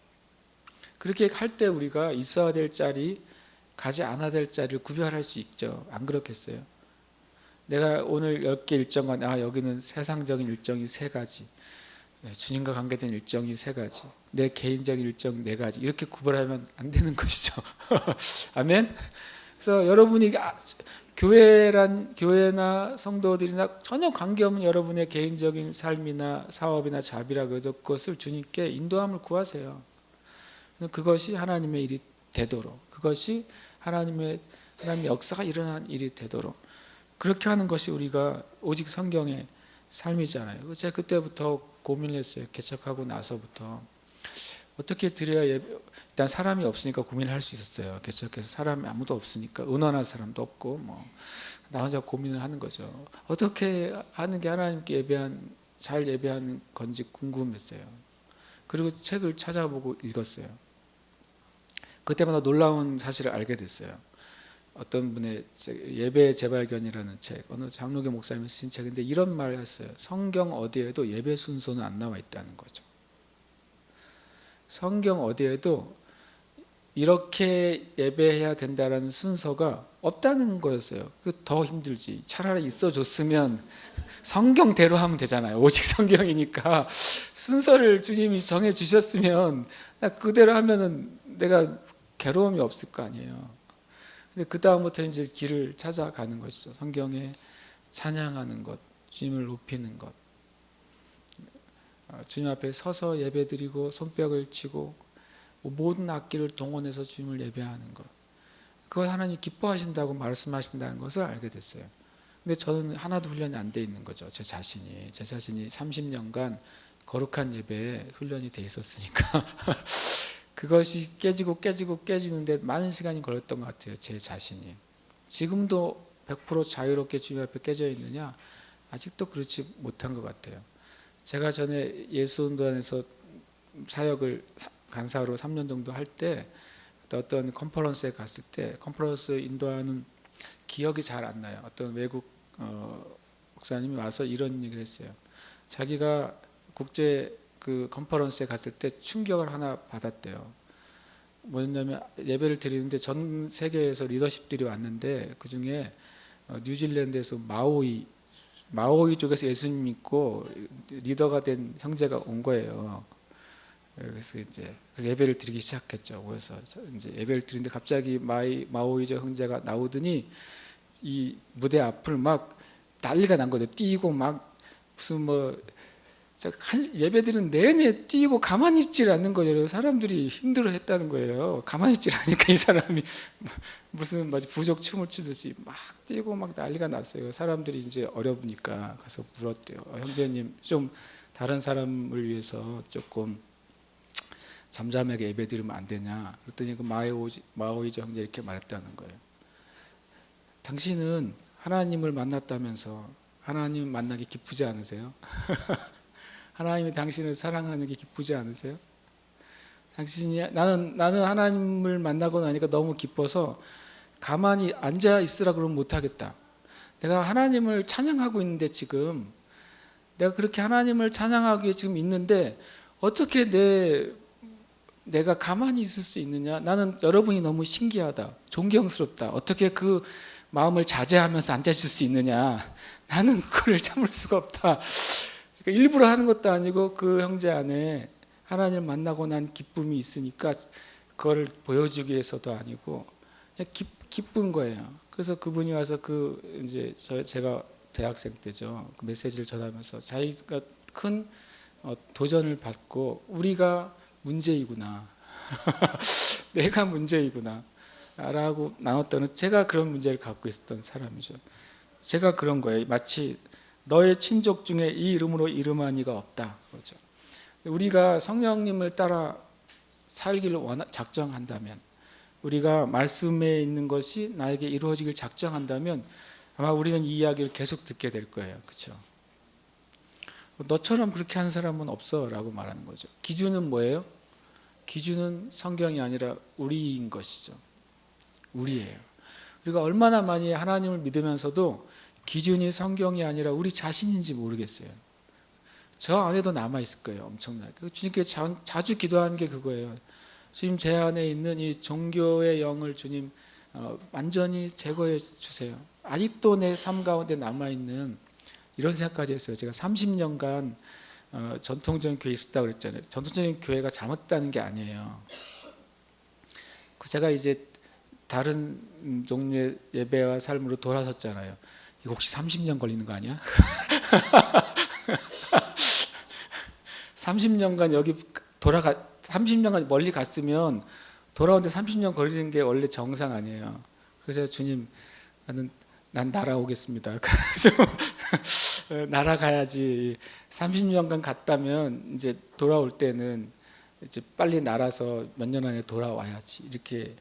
그렇게 할 때 우리가 있어야 될 자리 가지 않아야 될 자리를 구별할 수 있죠. 안 그렇겠어요? 내가 오늘 10개 일정은 여기는 세상적인 일정이 3가지, 주님과 관계된 일정이 3가지, 내 개인적인 일정 4가지, 이렇게 구별하면 안 되는 것이죠. 아멘. 그래서 여러분이 교회나 성도들이나 전혀 관계없는 여러분의 개인적인 삶이나 사업이나 자비라 그것을 주님께 인도함을 구하세요. 그것이 하나님의 일이 되도록, 그것이 하나님의 역사가 일어난 일이 되도록 그렇게 하는 것이 우리가 오직 성경의 삶이잖아요. 제가 그때부터 고민을 했어요. 개척하고 나서부터 어떻게 드려야 일단 사람이 없으니까 고민을 할 수 있었어요. 개척해서 사람이 아무도 없으니까, 의논할 사람도 없고 나 혼자 고민을 하는 거죠. 어떻게 하는 게 하나님께 잘 예배하는 건지 궁금했어요. 그리고 책을 찾아보고 읽었어요. 그때마다 놀라운 사실을 알게 됐어요. 어떤 분의 예배 재발견이라는 책, 어느 장로교 목사님이 쓰신 책인데 이런 말을 했어요. 성경 어디에도 예배 순서는 안 나와 있다는 거죠. 성경 어디에도 이렇게 예배해야 된다는 순서가 없다는 거였어요. 더 힘들지. 차라리 있어줬으면 성경대로 하면 되잖아요. 오직 성경이니까 순서를 주님이 정해주셨으면 그대로 하면은 내가 괴로움이 없을 거 아니에요. 근데 그 다음부터 이제 길을 찾아가는 것이죠. 성경에 찬양하는 것, 주님을 높이는 것, 주님 앞에 서서 예배드리고 손뼉을 치고 모든 악기를 동원해서 주님을 예배하는 것, 그걸 하나님 기뻐하신다고 말씀하신다는 것을 알게 됐어요. 근데 저는 하나도 훈련이 안 돼 있는 거죠. 제 자신이 30년간 거룩한 예배에 훈련이 돼 있었으니까 그것이 깨지는데 많은 시간이 걸렸던 것 같아요. 제 자신이. 지금도 100% 자유롭게 주님 앞에 깨져 있느냐? 아직도 그렇지 못한 것 같아요. 제가 전에 예수운동에서 사역을 간사로 3년 정도 할 때 어떤 컨퍼런스에 갔을 때, 컨퍼런스 인도하는 기억이 잘 안 나요. 어떤 외국 목사님이 와서 이런 얘기를 했어요. 자기가 국제 그 컨퍼런스에 갔을 때 충격을 하나 받았대요. 뭐였냐면 예배를 드리는데 전 세계에서 리더십들이 왔는데 그 중에 뉴질랜드에서 마오이 쪽에서 예수님 믿고 리더가 된 형제가 온 거예요. 그래서 예배를 드리기 시작했죠. 모여서 이제 예배를 드리는데 갑자기 마오이족 형제가 나오더니 이 무대 앞을 막 난리가 난 거죠. 뛰고 막 무슨 예배드리는 내내 뛰고 가만히 있질 않는 거예요. 사람들이 힘들어했다는 거예요. 가만히 있질 않으니까 이 사람이 무슨 부족 춤을 추듯이 막 뛰고 막 난리가 났어요. 사람들이 이제 어려우니까 가서 물었대요. 형제님 좀 다른 사람을 위해서 조금 잠잠하게 예배드리면 안 되냐? 그랬더니 그 마오이족 형제 이렇게 말했다는 거예요. 당신은 하나님을 만났다면서 하나님 만나기 기쁘지 않으세요? 하나님이 당신을 사랑하는 게 기쁘지 않으세요? 나는 하나님을 만나고 나니까 너무 기뻐서 가만히 앉아 있으라 그러면 못 하겠다. 내가 하나님을 찬양하고 있는데 지금 내가 그렇게 하나님을 찬양하기에 지금 있는데 어떻게 내가 가만히 있을 수 있느냐? 나는 여러분이 너무 신기하다, 존경스럽다. 어떻게 그 마음을 자제하면서 앉아있을 수 있느냐? 나는 그걸 참을 수가 없다. 그러니까 일부러 하는 것도 아니고 그 형제 안에 하나님을 만나고 난 기쁨이 있으니까 그걸 보여주기 위해서도 아니고 그냥 기쁜 거예요. 그래서 그분이 와서 이제 제가 대학생 때죠. 그 메시지를 전하면서 자기가 큰 도전을 받고 우리가 문제이구나. 내가 문제이구나 라고 나눴던, 제가 그런 문제를 갖고 있었던 사람이죠. 제가 그런 거예요. 마치 너의 친족 중에 이 이름으로 이름한 이가 없다. 그렇죠. 우리가 성령님을 따라 살기를 작정한다면, 우리가 말씀에 있는 것이 나에게 이루어지길 작정한다면 아마 우리는 이 이야기를 계속 듣게 될 거예요. 그렇죠? 너처럼 그렇게 하는 사람은 없어 라고 말하는 거죠. 기준은 뭐예요? 기준은 성경이 아니라 우리인 것이죠. 우리예요. 우리가 얼마나 많이 하나님을 믿으면서도 기준이 성경이 아니라 우리 자신인지 모르겠어요. 저 안에도 남아있을 거예요. 엄청나게. 주님께 자주 기도하는 게 그거예요. 주님, 제 안에 있는 이 종교의 영을 주님 완전히 제거해 주세요. 아직도 내 삶 가운데 남아있는 이런 생각까지 했어요. 제가 30년간 전통적인 교회에 있었다고 그랬잖아요. 전통적인 교회가 잘못됐다는 게 아니에요. 제가 이제 다른 종류의 예배와 삶으로 돌아섰잖아요. 이거 혹시 30년 걸리는 거 아니야? 30년간 30년간 멀리 갔으면 돌아오는데 30년 걸리는 게 원래 정상 아니에요. 그래서 주님, 난 날아오겠습니다. 좀 날아가야지. 30년간 갔다면 이제 돌아올 때는 이제 빨리 날아서 몇 년 안에 돌아와야지. 이렇게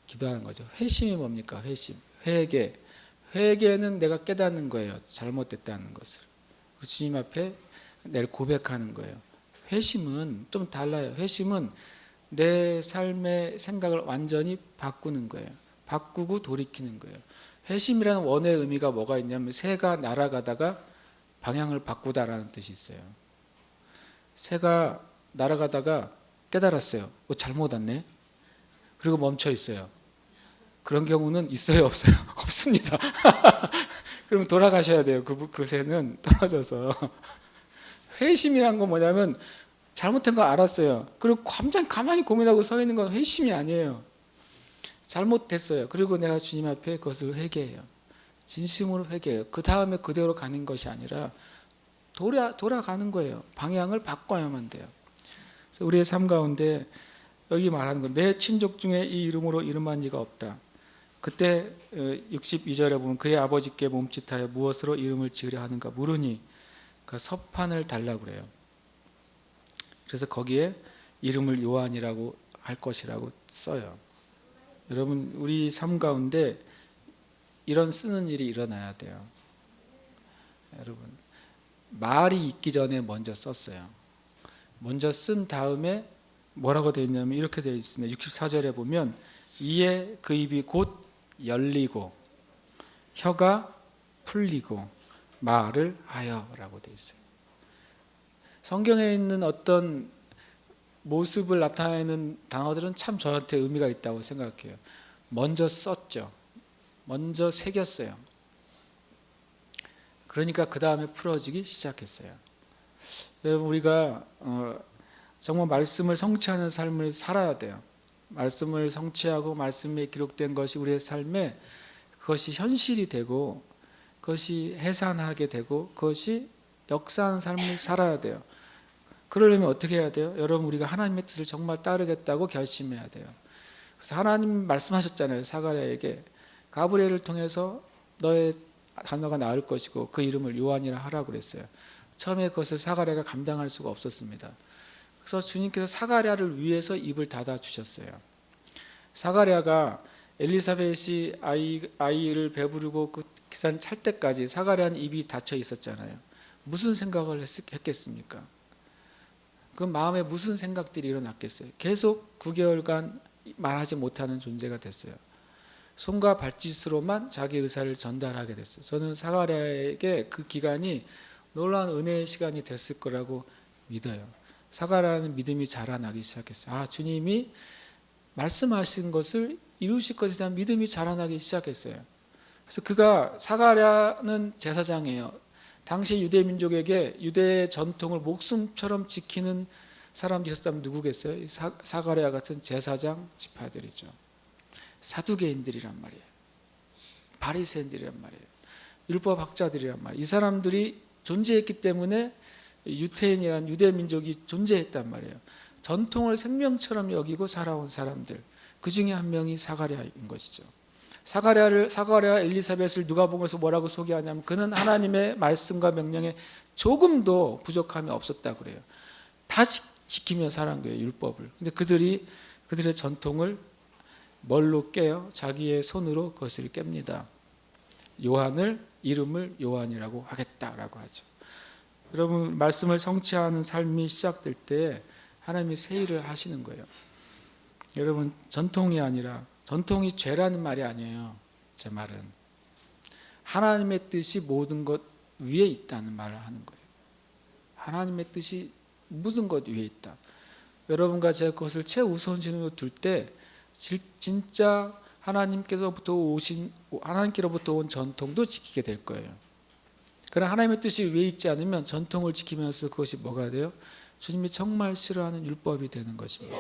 기도하는 거죠. 회심이 뭡니까? 회심, 회개. 회개는 내가 깨닫는 거예요. 잘못됐다는 것을. 주님 앞에 내를 고백하는 거예요. 회심은 좀 달라요. 회심은 내 삶의 생각을 완전히 바꾸는 거예요. 바꾸고 돌이키는 거예요. 회심이라는 원어의 의미가 뭐가 있냐면 새가 날아가다가 방향을 바꾸다라는 뜻이 있어요. 새가 날아가다가 깨달았어요. 잘못 왔네. 그리고 멈춰 있어요. 그런 경우는 있어요, 없어요? 없습니다. 그럼 돌아가셔야 돼요. 그 새는 떨어져서. 회심이란 건 뭐냐면 잘못한 거 알았어요. 그리고 가만히 고민하고 서 있는 건 회심이 아니에요. 잘못됐어요. 그리고 내가 주님 앞에 그것을 회개해요. 진심으로 회개해요. 그 다음에 그대로 가는 것이 아니라 돌아가는 거예요. 방향을 바꿔야만 돼요. 그래서 우리의 삶 가운데 여기 말하는 거, 내 친족 중에 이 이름으로 이름한 이가 없다. 그때 62절에 보면 그의 아버지께 몸짓하여 무엇으로 이름을 지으려 하는가 물으니 그 서판을 달라고 그래요. 그래서 거기에 이름을 요한이라고 할 것이라고 써요. 여러분, 우리 삶 가운데 이런 쓰는 일이 일어나야 돼요. 여러분, 말이 있기 전에 먼저 썼어요. 먼저 쓴 다음에 뭐라고 되어 있냐면 이렇게 되어 있습니다. 64절에 보면 이에 그 입이 곧 열리고 혀가 풀리고 말을 하여라고 되어 있어요. 성경에 있는 어떤 모습을 나타내는 단어들은 참 저한테 의미가 있다고 생각해요. 먼저 썼죠. 먼저 새겼어요. 그러니까 그 다음에 풀어지기 시작했어요. 여러분, 우리가 정말 말씀을 성취하는 삶을 살아야 돼요. 말씀을 성취하고 말씀에 기록된 것이 우리의 삶에 그것이 현실이 되고 그것이 해산하게 되고 그것이 역사하는 삶을 살아야 돼요. 그러려면 어떻게 해야 돼요? 여러분, 우리가 하나님의 뜻을 정말 따르겠다고 결심해야 돼요. 그래서 하나님 말씀하셨잖아요. 사가랴에게 가브리엘을 통해서 너의 단어가 나을 것이고 그 이름을 요한이라 하라고 그랬어요. 처음에 그것을 사가랴가 감당할 수가 없었습니다. 그래서 주님께서 사가랴를 위해서 입을 닫아 주셨어요. 사가랴가 엘리사벳이 아이를 배부르고 그 기산 찰 때까지 사가랴는 입이 닫혀 있었잖아요. 무슨 생각을 했겠습니까? 그 마음에 무슨 생각들이 일어났겠어요? 계속 9개월간 말하지 못하는 존재가 됐어요. 손과 발짓으로만 자기 의사를 전달하게 됐어요. 저는 사가랴에게 그 기간이 놀라운 은혜의 시간이 됐을 거라고 믿어요. 사가랴는 믿음이 자라나기 시작했어요. 주님이 말씀하신 것을 이루실 것에 대한 믿음이 자라나기 시작했어요. 그래서 사가랴는 제사장이에요. 당시 유대 민족에게 유대의 전통을 목숨처럼 지키는 사람들이 있었다면 누구겠어요? 사가랴 같은 제사장 지파들이죠. 사두개인들이란 말이에요. 바리새인들이란 말이에요. 율법학자들이란 말이에요. 이 사람들이 존재했기 때문에 유태인이란 유대 민족이 존재했단 말이에요. 전통을 생명처럼 여기고 살아온 사람들, 그 중에 한 명이 사가랴인 것이죠. 사가랴 엘리사벳을 누가복음에서 뭐라고 소개하냐면 그는 하나님의 말씀과 명령에 조금도 부족함이 없었다고 그래요. 다 지키며 살아온 거예요, 율법을. 근데 그들의 전통을 뭘로 깨요? 자기의 손으로 그것을 깹니다. 이름을 요한이라고 하겠다라고 하죠. 여러분, 말씀을 성취하는 삶이 시작될 때 하나님이 새 일을 하시는 거예요. 여러분, 전통이 죄라는 말이 아니에요. 제 말은 하나님의 뜻이 모든 것 위에 있다는 말을 하는 거예요. 하나님의 뜻이 모든 것 위에 있다. 여러분과 제가 그것을 최우선순위로 둘 때 진짜 하나님께로부터 온 전통도 지키게 될 거예요. 그러나 하나님의 뜻이 위에 있지 않으면 전통을 지키면서 그것이 뭐가 돼요? 주님이 정말 싫어하는 율법이 되는 것입니다.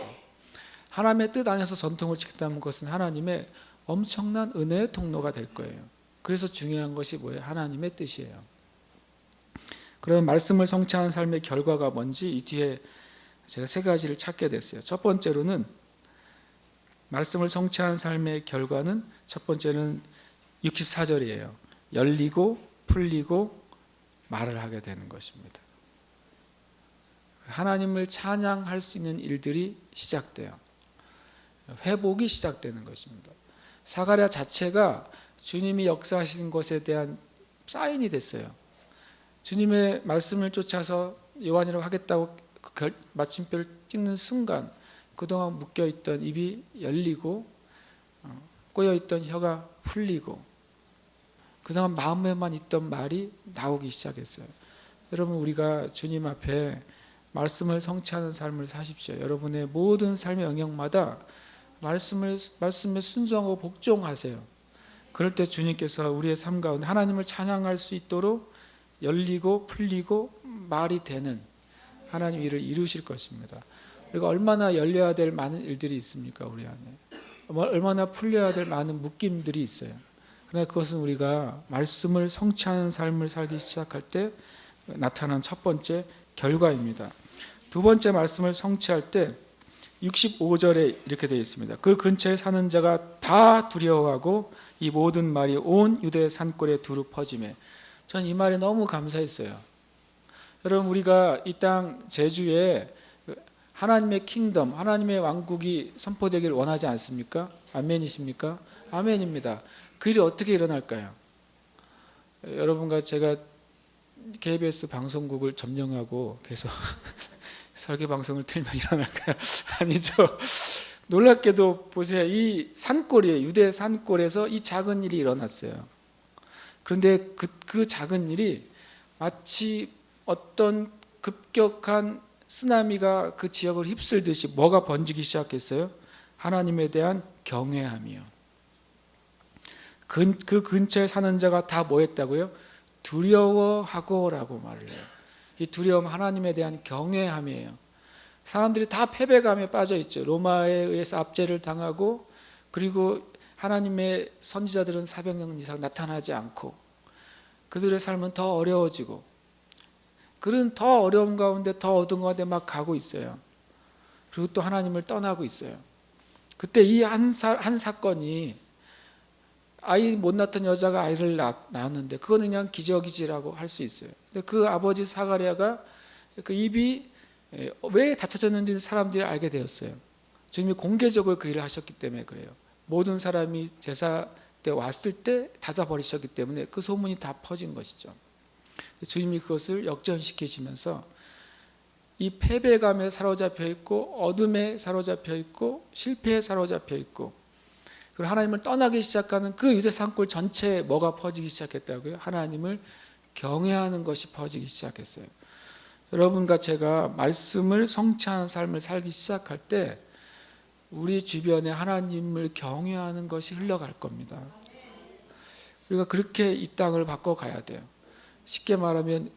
하나님의 뜻 안에서 전통을 지킨다는 것은 하나님의 엄청난 은혜의 통로가 될 거예요. 그래서 중요한 것이 뭐예요? 하나님의 뜻이에요. 그런 말씀을 성취하는 삶의 결과가 뭔지 이 뒤에 제가 세 가지를 찾게 됐어요. 첫 번째로는 말씀을 성취하는 삶의 결과는 첫 번째는 64절이에요. 열리고 풀리고 말을 하게 되는 것입니다. 하나님을 찬양할 수 있는 일들이 시작돼요. 회복이 시작되는 것입니다. 사가랴 자체가 주님이 역사하신 것에 대한 사인이 됐어요. 주님의 말씀을 쫓아서 요한이라고 하겠다고 마침표를 찍는 순간 그동안 묶여있던 입이 열리고 꼬여있던 혀가 풀리고 그동안 마음에만 있던 말이 나오기 시작했어요. 여러분, 우리가 주님 앞에 말씀을 성취하는 삶을 사십시오. 여러분의 모든 삶의 영역마다 말씀에 순종하고 복종하세요. 그럴 때 주님께서 우리의 삶 가운데 하나님을 찬양할 수 있도록 열리고 풀리고 말이 되는 하나님 일을 이루실 것입니다. 그리고 얼마나 열려야 될 많은 일들이 있습니까? 우리 안에 얼마나 풀려야 될 많은 묶임들이 있어요. 그러나 그것은 우리가 말씀을 성취하는 삶을 살기 시작할 때 나타난 첫 번째 결과입니다. 두 번째 말씀을 성취할 때 65절에 이렇게 되어 있습니다. 그 근처에 사는 자가 다 두려워하고 이 모든 말이 온 유대 산골에 두루 퍼지매. 전 이 말에 너무 감사했어요. 여러분, 우리가 이 땅 제주에 하나님의 킹덤, 하나님의 왕국이 선포되기를 원하지 않습니까? 아멘이십니까? 아멘입니다. 그 일이 어떻게 일어날까요? 여러분과 제가 KBS 방송국을 점령하고 계속 설계 방송을 틀면 일어날까요? 아니죠. 놀랍게도 보세요. 이 산골이에요. 유대 산골에서 이 작은 일이 일어났어요. 그런데 그 작은 일이 마치 어떤 급격한 쓰나미가 그 지역을 휩쓸듯이 뭐가 번지기 시작했어요? 하나님에 대한 경외함이요. 그 근처에 사는 자가 다 뭐 했다고요? 두려워하고 라고 말을 해요. 이 두려움, 하나님에 대한 경외함이에요. 사람들이 다 패배감에 빠져 있죠. 로마에 의해서 압제를 당하고, 그리고 하나님의 선지자들은 400년 이상 나타나지 않고, 그들의 삶은 더 어려워지고, 그런 더 어려운 가운데 더 어두운 가운데 막 가고 있어요. 그리고 또 하나님을 떠나고 있어요. 그때 이 한 사건이, 아이 못 낳던 여자가 아이를 낳았는데 그거는 그냥 기적이지라고 할 수 있어요. 근데 그 아버지 사가랴가 그 입이 왜 닫혀졌는지 사람들이 알게 되었어요. 주님이 공개적으로 그 일을 하셨기 때문에 그래요. 모든 사람이 제사 때 왔을 때 닫아버리셨기 때문에 그 소문이 다 퍼진 것이죠. 주님이 그것을 역전시키시면서 이 패배감에 사로잡혀 있고, 어둠에 사로잡혀 있고, 실패에 사로잡혀 있고, 그리고 하나님을 떠나기 시작하는 그 유대 산골 전체에 뭐가 퍼지기 시작했다고요? 하나님을 경외하는 것이 퍼지기 시작했어요. 여러분과 제가 말씀을 성취하는 삶을 살기 시작할 때 우리 주변에 하나님을 경외하는 것이 흘러갈 겁니다. 우리가 그렇게 이 땅을 바꿔가야 돼요. 쉽게 말하면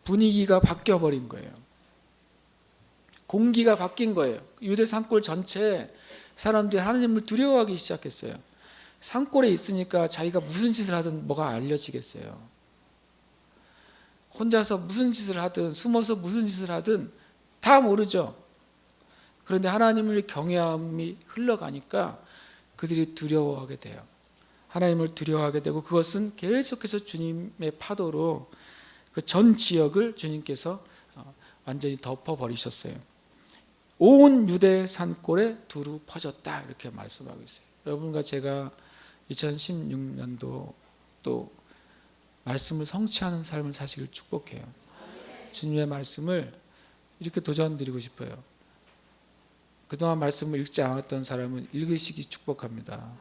분위기가 바뀌어버린 거예요. 공기가 바뀐 거예요. 유대 산골 전체에 사람들이 하나님을 두려워하기 시작했어요. 산골에 있으니까 자기가 무슨 짓을 하든 뭐가 알려지겠어요. 혼자서 무슨 짓을 하든 숨어서 무슨 짓을 하든 다 모르죠. 그런데 하나님을 경외함이 흘러가니까 그들이 두려워하게 돼요. 하나님을 두려워하게 되고, 그것은 계속해서 주님의 파도로 그 전 지역을 주님께서 완전히 덮어버리셨어요. 온 유대 산골에 두루 퍼졌다, 이렇게 말씀하고 있어요. 여러분과 제가 2016년도 또 말씀을 성취하는 삶을 사시길 축복해요. 주님의 말씀을 이렇게 도전드리고 싶어요. 그동안 말씀을 읽지 않았던 사람은 읽으시기 축복합니다.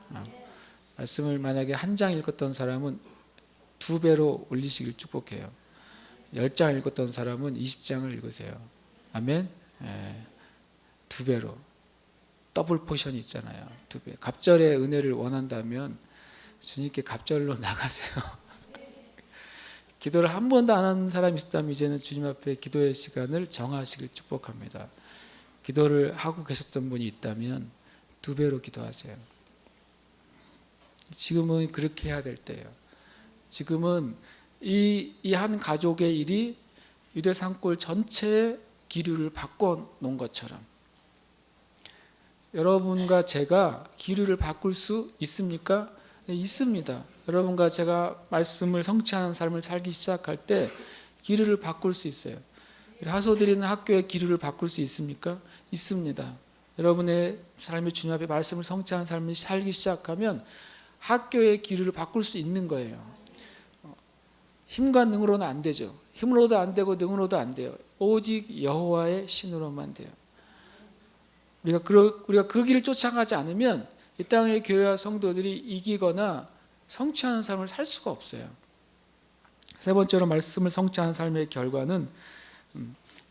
말씀을 만약에 한 장 읽었던 사람은 2배로 올리시길 축복해요. 10장 읽었던 사람은 20장을 읽으세요. 아멘. 2배로. 더블 포션이 있잖아요. 2배. 갑절의 은혜를 원한다면 주님께 갑절로 나가세요. 기도를 한 번도 안 하는 사람이 있다면 이제는 주님 앞에 기도의 시간을 정하시길 축복합니다. 기도를 하고 계셨던 분이 있다면 2배로 기도하세요. 지금은 그렇게 해야 될 때예요. 지금은 이 한 가족의 일이 유대 산골 전체의 기류를 바꿔 놓은 것처럼 여러분과 제가 기류를 바꿀 수 있습니까? 네, 있습니다. 여러분과 제가 말씀을 성취하는 삶을 살기 시작할 때 기류를 바꿀 수 있어요. 하소드리는 학교의 기류를 바꿀 수 있습니까? 있습니다. 여러분의 삶의 주님 앞에 말씀을 성취하는 삶을 살기 시작하면 학교의 기류를 바꿀 수 있는 거예요. 힘과 능으로는 안 되죠. 힘으로도 안 되고 능으로도 안 돼요. 오직 여호와의 신으로만 돼요. 우리가 그 길을 쫓아가지 않으면 이 땅의 교회와 성도들이 이기거나 성취하는 삶을 살 수가 없어요. 세 번째로 말씀을 성취하는 삶의 결과는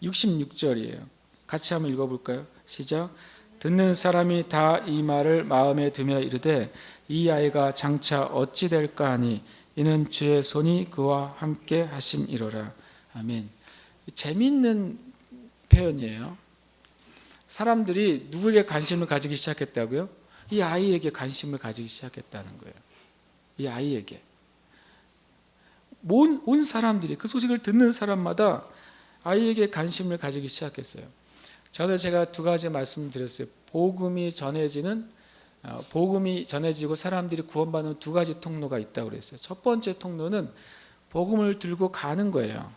66절이에요. 같이 한번 읽어볼까요? 시작. 듣는 사람이 다 이 말을 마음에 두며 이르되 이 아이가 장차 어찌 될까 하니 이는 주의 손이 그와 함께 하심이로라. 아멘. 재미있는 표현이에요. 사람들이 누구에게 관심을 가지기 시작했다고요? 이 아이에게 관심을 가지기 시작했다는 거예요. 이 아이에게. 온 사람들이 그 소식을 듣는 사람마다 아이에게 관심을 가지기 시작했어요. 전에 제가 2가지 말씀드렸어요. 복음이 전해지고 사람들이 구원받는 2가지 통로가 있다고 그랬어요. 첫 번째 통로는 복음을 들고 가는 거예요.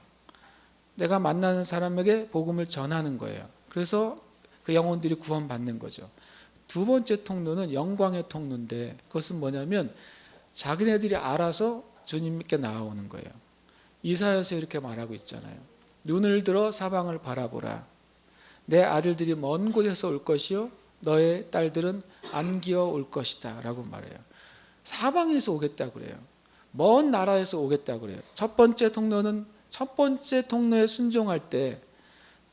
내가 만나는 사람에게 복음을 전하는 거예요. 그래서 그 영혼들이 구원받는 거죠. 2번째 통로는 영광의 통로인데 그것은 뭐냐면 자기네들이 알아서 주님께 나아오는 거예요. 이사야서 이렇게 말하고 있잖아요. 눈을 들어 사방을 바라보라. 내 아들들이 먼 곳에서 올 것이요 너의 딸들은 안기어 올 것이다 라고 말해요. 사방에서 오겠다고 그래요. 먼 나라에서 오겠다고 그래요. 첫 번째 통로에 순종할 때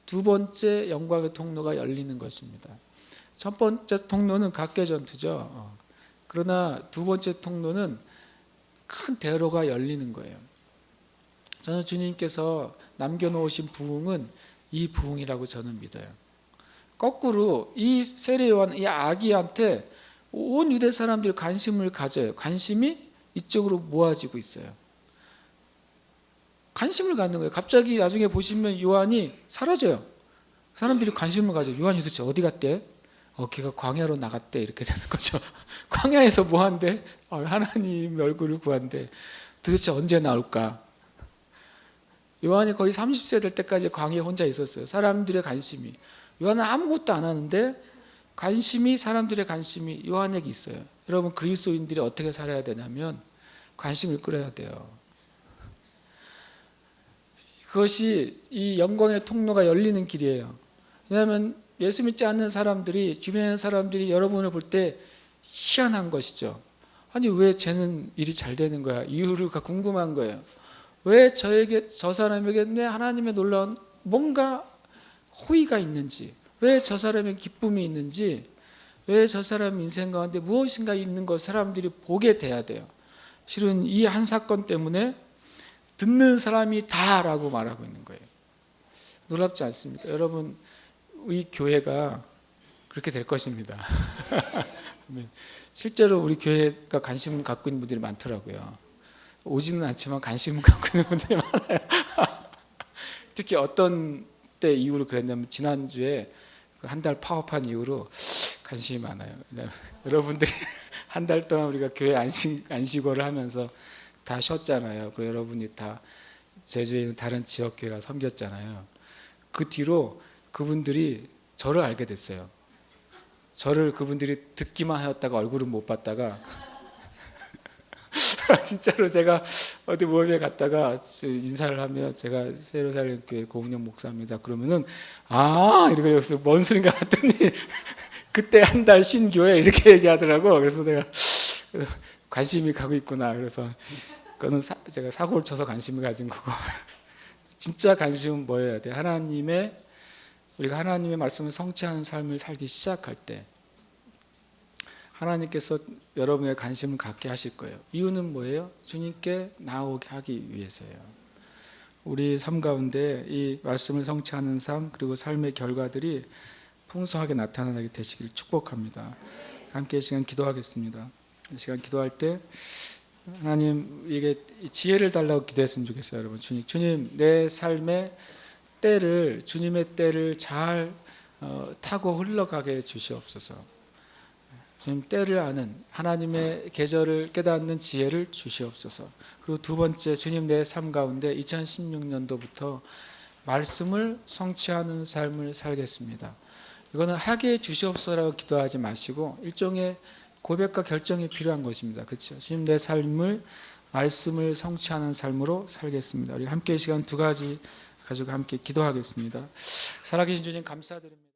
2번째 영광의 통로가 열리는 것입니다. 첫 번째 통로는 각계전투죠. 그러나 2번째 통로는 큰 대로가 열리는 거예요. 저는 주님께서 남겨놓으신 부흥은 이 부흥이라고 저는 믿어요. 거꾸로 이 세례요한, 이 아기한테 온 유대 사람들이 관심을 가져요. 관심이 이쪽으로 모아지고 있어요. 관심을 갖는 거예요. 갑자기 나중에 보시면 요한이 사라져요. 사람들이 관심을 가져요. 요한이 도대체 어디 갔대? 걔가 광야로 나갔대. 이렇게 되는 거죠. 광야에서 뭐 한대? 하나님 얼굴을 구한대. 도대체 언제 나올까? 요한이 거의 30세 될 때까지 광야에 혼자 있었어요. 사람들의 관심이. 요한은 아무것도 안 하는데 사람들의 관심이 요한에게 있어요. 여러분 그리스도인들이 어떻게 살아야 되냐면 관심을 끌어야 돼요. 그것이 이 영광의 통로가 열리는 길이에요. 왜냐하면 예수 믿지 않는 사람들이 주변의 사람들이 여러분을 볼 때 희한한 것이죠. 아니 왜 쟤는 일이 잘 되는 거야? 이유를 궁금한 거예요. 왜 저 사람에게 내 하나님의 놀라운 뭔가 호의가 있는지, 왜 저 사람의 기쁨이 있는지, 왜 저 사람 인생 가운데 무엇인가 있는 것 사람들이 보게 돼야 돼요. 실은 이 한 사건 때문에 듣는 사람이 다라고 말하고 있는 거예요. 놀랍지 않습니까? 여러분 우리 교회가 그렇게 될 것입니다. 실제로 우리 교회가 관심을 갖고 있는 분들이 많더라고요. 오지는 않지만 관심을 갖고 있는 분들이 많아요. 특히 어떤 때 이후로 그랬냐면 지난주에 한 달 파업한 이후로 관심이 많아요. 여러분들이 한 달 동안 우리가 교회 안식월을 하면서 다 쉬었잖아요. 그리고 여러분이 다 제주에 있는 다른 지역 교회가 섬겼잖아요. 그 뒤로 그분들이 저를 알게 됐어요. 저를 그분들이 듣기만 하였다가 얼굴은 못 봤다가 진짜로 제가 어디 모임에 갔다가 인사를 하면 제가 새로 살린 교회 고은영 목사입니다. 그러면은 이렇게 해서 뭔 소린가 봤더니 그때 한 달 쉰 교회 이렇게 얘기하더라고. 그래서 내가 관심이 가고 있구나. 그래서 그거는 제가 사고를 쳐서 관심을 가진 거고 진짜 관심은 뭐여야 돼? 우리가 하나님의 말씀을 성취하는 삶을 살기 시작할 때 하나님께서 여러분의 관심을 갖게 하실 거예요. 이유는 뭐예요? 주님께 나오게 하기 위해서예요. 우리 삶 가운데 이 말씀을 성취하는 삶 그리고 삶의 결과들이 풍성하게 나타나게 되시길 축복합니다. 함께 이 시간 기도하겠습니다. 이 시간 기도할 때 하나님 이게 지혜를 달라고 기도했으면 좋겠어요. 여러분 주님 내 삶의 때를 주님의 때를 잘 타고 흘러가게 해 주시옵소서. 주님 때를 아는 하나님의 계절을 깨닫는 지혜를 주시옵소서. 그리고 두 번째 주님 내 삶 가운데 2016년도부터 말씀을 성취하는 삶을 살겠습니다. 이거는 하게 해 주시옵소서라고 기도하지 마시고 일종의 고백과 결정이 필요한 것입니다. 그렇죠? 주님 내 삶을 말씀을 성취하는 삶으로 살겠습니다. 우리 함께 이 시간 두 가지 가지고 함께 기도하겠습니다. 살아계신 주님 감사드립니다.